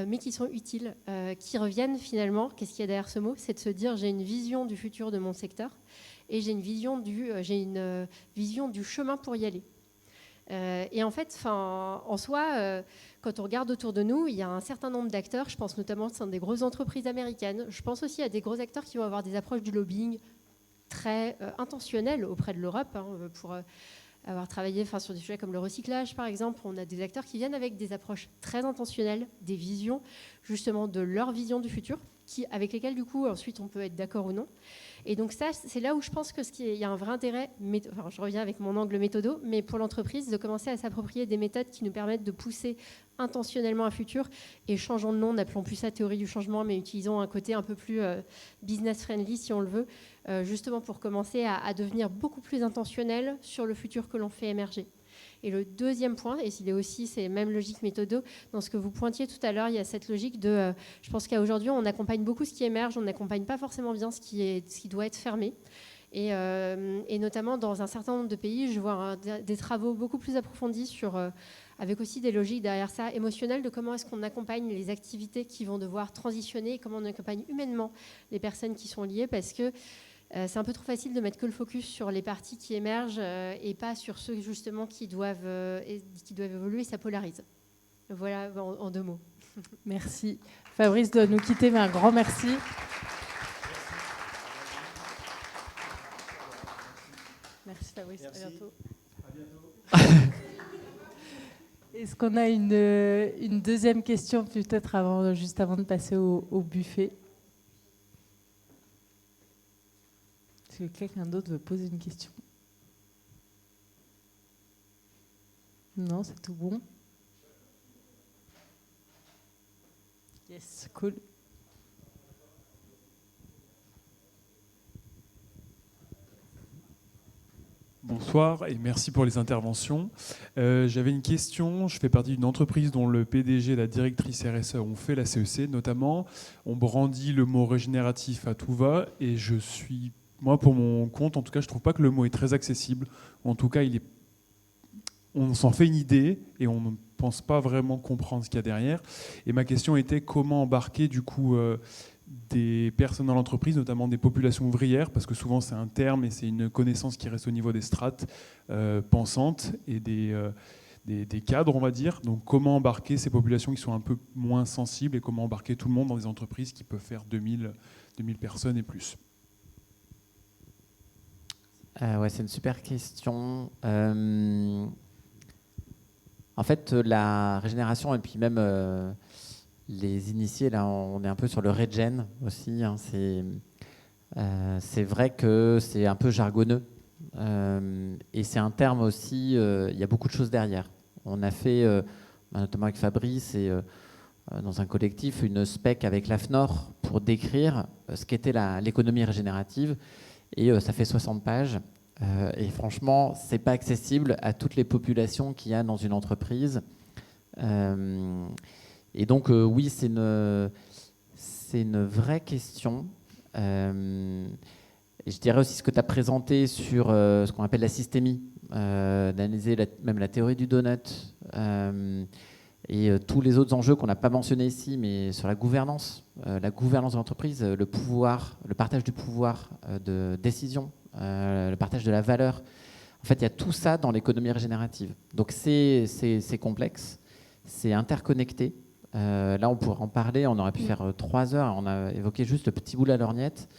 mais qui sont utiles, qui reviennent finalement. Qu'est-ce qu'il y a derrière ce mot? C'est de se dire, j'ai une vision du futur de mon secteur et j'ai une vision du chemin pour y aller. Et en fait, en soi, quand on regarde autour de nous, il y a un certain nombre d'acteurs, je pense notamment à des grosses entreprises américaines, je pense aussi à des gros acteurs qui vont avoir des approches du lobbying très intentionnelles auprès de l'Europe, pour avoir travaillé sur des sujets comme le recyclage, par exemple. On a des acteurs qui viennent avec des approches très intentionnelles, des visions, justement, de leur vision du futur, avec lesquelles, du coup, ensuite, on peut être d'accord ou non. Et donc ça, c'est là où je pense qu'il y a un vrai intérêt, je reviens avec mon angle méthodo, mais pour l'entreprise, de commencer à s'approprier des méthodes qui nous permettent de pousser intentionnellement un futur, et changeons de nom, n'appelons plus ça théorie du changement, mais utilisons un côté un peu plus business-friendly, si on le veut, justement pour commencer à devenir beaucoup plus intentionnel sur le futur que l'on fait émerger. Et le deuxième point, et c'est même logique méthodo, dans ce que vous pointiez tout à l'heure, il y a cette logique de, je pense qu'aujourd'hui, on accompagne beaucoup ce qui émerge, on n'accompagne pas forcément bien ce qui doit être fermé. Et notamment dans un certain nombre de pays, je vois des travaux beaucoup plus approfondis avec aussi des logiques derrière ça émotionnelles, de comment est-ce qu'on accompagne les activités qui vont devoir transitionner, comment on accompagne humainement les personnes qui sont liées, parce que c'est un peu trop facile de mettre que le focus sur les parties qui émergent et pas sur ceux justement qui doivent évoluer, ça polarise. Voilà en 2 mots. Merci. Fabrice doit nous quitter, mais un grand merci. Merci Fabrice, merci. À bientôt. À bientôt. Est-ce qu'on a une deuxième question peut-être juste avant de passer au buffet? Est-ce que quelqu'un d'autre veut poser une question? Non, c'est tout bon. Yes, cool. Bonsoir et merci pour les interventions. J'avais une question. Je fais partie d'une entreprise dont le PDG et la directrice RSE ont fait la CEC notamment. On brandit le mot régénératif à tout va et moi, pour mon compte, en tout cas, je ne trouve pas que le mot est très accessible. En tout cas, on s'en fait une idée et on ne pense pas vraiment comprendre ce qu'il y a derrière. Et ma question était comment embarquer du coup des personnes dans l'entreprise, notamment des populations ouvrières, parce que souvent c'est un terme et c'est une connaissance qui reste au niveau des strates pensantes et des cadres, on va dire. Donc comment embarquer ces populations qui sont un peu moins sensibles et comment embarquer tout le monde dans des entreprises qui peuvent faire 2000 personnes et plus. Ouais, c'est une super question. En fait, la régénération et puis même les initiés, là, on est un peu sur le regen aussi. Hein, c'est vrai que c'est un peu jargonneux et c'est un terme aussi. Il y a beaucoup de choses derrière. On a fait, notamment avec Fabrice et dans un collectif, une spec avec l'AFNOR pour décrire ce qu'était l'économie régénérative. Et ça fait 60 pages. Et franchement, ce n'est pas accessible à toutes les populations qu'il y a dans une entreprise. Et donc, oui, c'est une vraie question. Et je dirais aussi ce que tu as présenté sur ce qu'on appelle la systémie, d'analyser même la théorie du donut et tous les autres enjeux qu'on n'a pas mentionnés ici, mais sur la gouvernance de l'entreprise, le pouvoir, le partage du pouvoir de décision, le partage de la valeur. En fait, il y a tout ça dans l'économie régénérative. Donc, c'est complexe, c'est interconnecté. Là, on pourrait en parler, on aurait pu faire 3 heures, on a évoqué juste le petit bout de la lorgnette.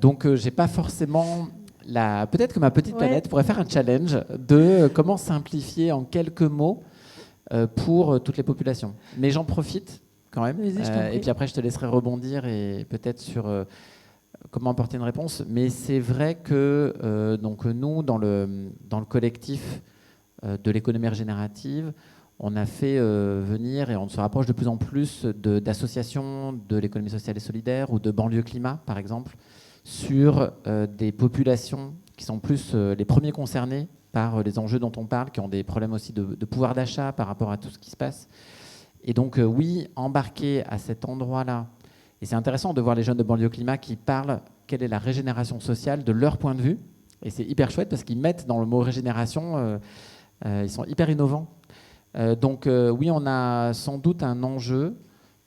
Donc, j'ai pas forcément... Peut-être que ma petite planète pourrait faire un challenge de comment simplifier en quelques mots pour toutes les populations. Mais j'en profite quand même. Et puis après, je te laisserai rebondir et peut-être sur comment apporter une réponse. Mais c'est vrai que donc nous, dans le collectif de l'économie régénérative, on a fait venir, et on se rapproche de plus en plus d'associations de l'économie sociale et solidaire ou de banlieue climat, par exemple, sur des populations qui sont plus les premiers concernés par les enjeux dont on parle, qui ont des problèmes aussi de pouvoir d'achat par rapport à tout ce qui se passe. Et donc, oui, embarquer à cet endroit-là. Et c'est intéressant de voir les jeunes de banlieue climat qui parlent quelle est la régénération sociale de leur point de vue. Et c'est hyper chouette parce qu'ils mettent dans le mot régénération, ils sont hyper innovants. Donc, oui, on a sans doute un enjeu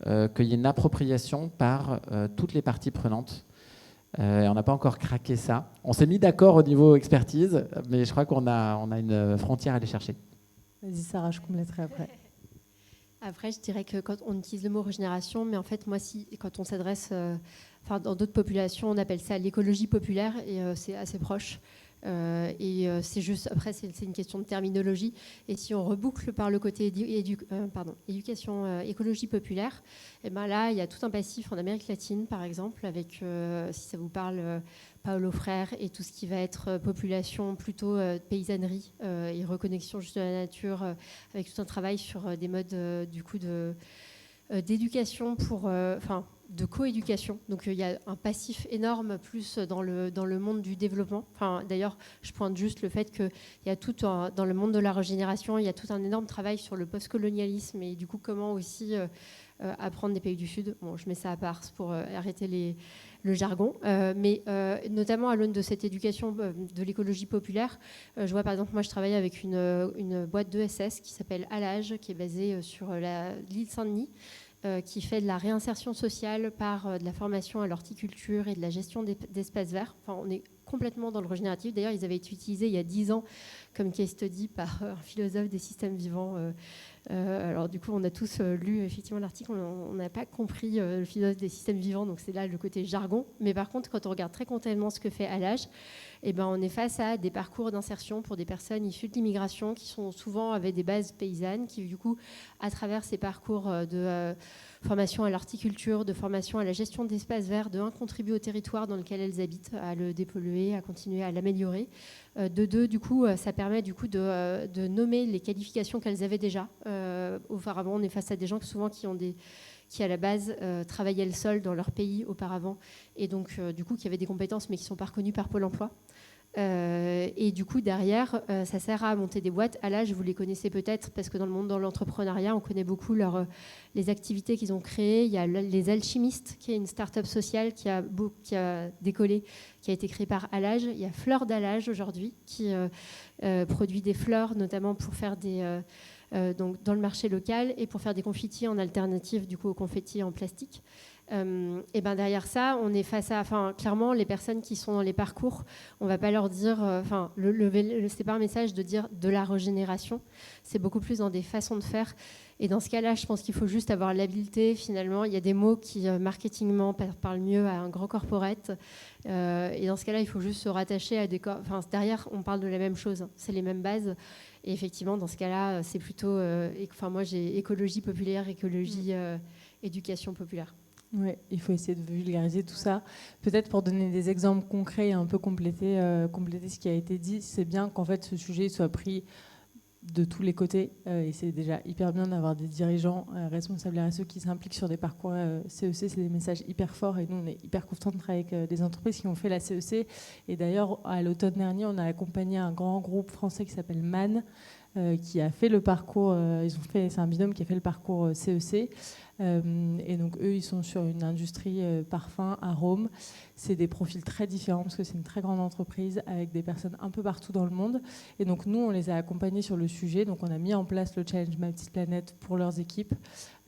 qu'il y ait une appropriation par toutes les parties prenantes. On n'a pas encore craqué ça. On s'est mis d'accord au niveau expertise, mais je crois qu'on a une frontière à aller chercher. Vas-y Sarah, je compléterai après. Après, je dirais que quand on utilise le mot régénération, mais en fait, moi, quand on s'adresse, dans d'autres populations, on appelle ça l'écologie populaire, et c'est assez proche. C'est juste, après, c'est une question de terminologie. Et si on reboucle par le côté éducation, écologie populaire, et ben là, il y a tout un passif en Amérique latine, par exemple, avec, si ça vous parle, Paulo Freire et tout ce qui va être population plutôt paysannerie et reconnexion juste de la nature, avec tout un travail sur des modes d'éducation de coéducation. Donc il y a un passif énorme plus dans le monde du développement. D'ailleurs, je pointe juste le fait qu'il y a tout dans le monde de la régénération, il y a tout un énorme travail sur le postcolonialisme et du coup comment aussi apprendre des pays du Sud. Bon, je mets ça à part pour arrêter le jargon, mais notamment à l'aune de cette éducation de l'écologie populaire, je vois par exemple, moi je travaille avec une boîte d'ESS qui s'appelle Alage, qui est basée sur l'île Saint-Denis, qui fait de la réinsertion sociale par de la formation à l'horticulture et de la gestion d'espaces verts. On est complètement dans le régénératif. D'ailleurs, ils avaient été utilisés il y a 10 ans comme case study par un philosophe des systèmes vivants. Alors du coup, on a tous lu effectivement l'article, on n'a pas compris le philosophe des systèmes vivants, donc c'est là le côté jargon. Mais par contre, quand on regarde très concrètement ce que fait Alage, on est face à des parcours d'insertion pour des personnes issues de l'immigration qui sont souvent avec des bases paysannes, qui du coup, à travers ces parcours de formation à l'horticulture, de formation à la gestion d'espaces verts, contribuent au territoire dans lequel elles habitent, à le dépolluer, à continuer à l'améliorer. Du coup, ça permet du coup de nommer les qualifications qu'elles avaient déjà. Auparavant, on est face à des gens qui à la base travaillaient le sol dans leur pays auparavant et donc du coup qui avaient des compétences mais qui ne sont pas reconnues par Pôle emploi. Et du coup derrière ça sert à monter des boîtes. Alage, vous les connaissez peut-être parce que dans le monde de l'entrepreneuriat on connaît beaucoup les activités qu'ils ont créées. Il y a les Alchimistes qui est une start-up sociale qui a décollé, qui a été créée par Alage. Il y a Fleurs d'Alage aujourd'hui qui produit des fleurs notamment pour faire donc dans le marché local, et pour faire des confitis en alternative du coup aux confettis en plastique. Et ben derrière ça, on est face à, clairement, les personnes qui sont dans les parcours, on va pas leur dire, c'est pas un message de dire de la régénération, c'est beaucoup plus dans des façons de faire. Et dans ce cas-là, je pense qu'il faut juste avoir l'habileté. Finalement, il y a des mots qui marketingement parlent mieux à un grand corporate. Et dans ce cas-là, il faut juste se rattacher à des derrière, on parle de la même chose, hein, c'est les mêmes bases. Et effectivement, dans ce cas-là, c'est plutôt, moi, j'ai écologie populaire, écologie, éducation populaire. Oui, il faut essayer de vulgariser tout ça. Peut-être pour donner des exemples concrets et un peu compléter ce qui a été dit, c'est bien qu'en fait ce sujet soit pris de tous les côtés. Et c'est déjà hyper bien d'avoir des dirigeants responsables RSE qui s'impliquent sur des parcours CEC. C'est des messages hyper forts et nous, on est hyper contents de travailler avec des entreprises qui ont fait la CEC. Et d'ailleurs, à l'automne dernier, on a accompagné un grand groupe français qui s'appelle MAN, qui a fait le parcours, c'est un binôme qui a fait le parcours CEC. Et donc eux, ils sont sur une industrie parfum, arôme. C'est des profils très différents parce que c'est une très grande entreprise avec des personnes un peu partout dans le monde. Et donc nous, on les a accompagnés sur le sujet. Donc on a mis en place le challenge Ma Petite Planète pour leurs équipes.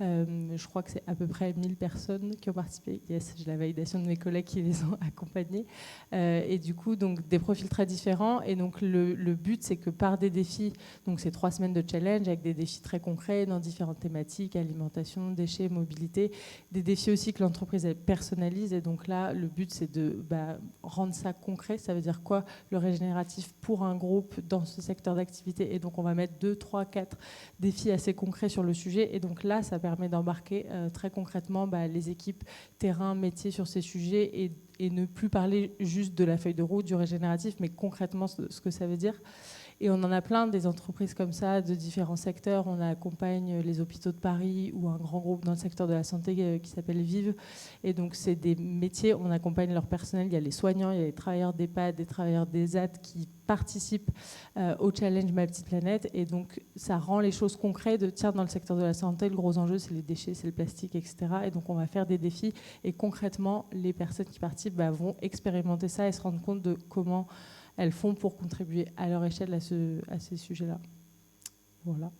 Je crois que c'est à peu près 1000 personnes qui ont participé. Yes, j'ai la validation de mes collègues qui les ont accompagnés. Et du coup, donc des profils très différents. Et donc le but, c'est que par des défis, donc c'est 3 semaines de challenge avec des défis très concrets dans différentes thématiques, alimentation, déchets, mobilité, des défis aussi que l'entreprise personnalise. Et donc là, le but, c'est de rendre ça concret. Ça veut dire quoi, le régénératif pour un groupe dans ce secteur d'activité? Et donc on va mettre 2, 3, 4 défis assez concrets sur le sujet. Et donc là, ça permet d'embarquer très concrètement les équipes terrain, métier sur ces sujets et ne plus parler juste de la feuille de route, du régénératif, mais concrètement ce que ça veut dire. Et on en a plein, des entreprises comme ça, de différents secteurs. On accompagne les hôpitaux de Paris ou un grand groupe dans le secteur de la santé qui s'appelle Vive. Et donc, c'est des métiers, on accompagne leur personnel. Il y a les soignants, il y a les travailleurs d'EHPAD, des travailleurs d'ESAT qui participent au challenge Ma Petite Planète. Et donc, ça rend les choses concrètes. Tiens, dans le secteur de la santé, le gros enjeu, c'est les déchets, c'est le plastique, etc. Et donc, on va faire des défis. Et concrètement, les personnes qui participent vont expérimenter ça et se rendre compte de comment elles font pour contribuer à leur échelle à ces sujets-là. Voilà.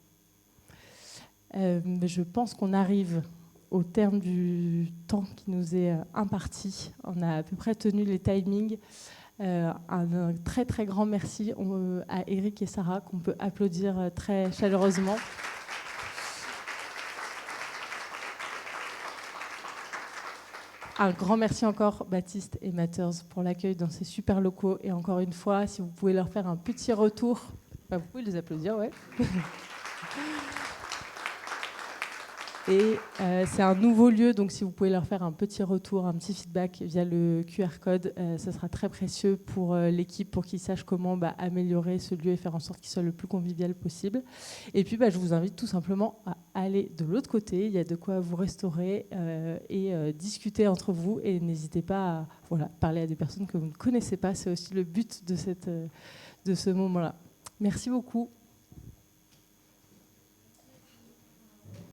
Je pense qu'on arrive au terme du temps qui nous est imparti. On a à peu près tenu les timings. Un très très grand merci à Eric et Sarah qu'on peut applaudir très chaleureusement. Un grand merci encore, Baptiste et Matters, pour l'accueil dans ces super locaux. Et encore une fois, si vous pouvez leur faire un petit retour, vous pouvez les applaudir, ouais. Et c'est un nouveau lieu, donc si vous pouvez leur faire un petit retour, un petit feedback via le QR code, ça sera très précieux pour l'équipe, pour qu'ils sachent comment améliorer ce lieu et faire en sorte qu'il soit le plus convivial possible. Et puis, je vous invite tout simplement à aller de l'autre côté. Il y a de quoi vous restaurer et discuter entre vous. Et n'hésitez pas à parler à des personnes que vous ne connaissez pas. C'est aussi le but de ce moment-là. Merci beaucoup.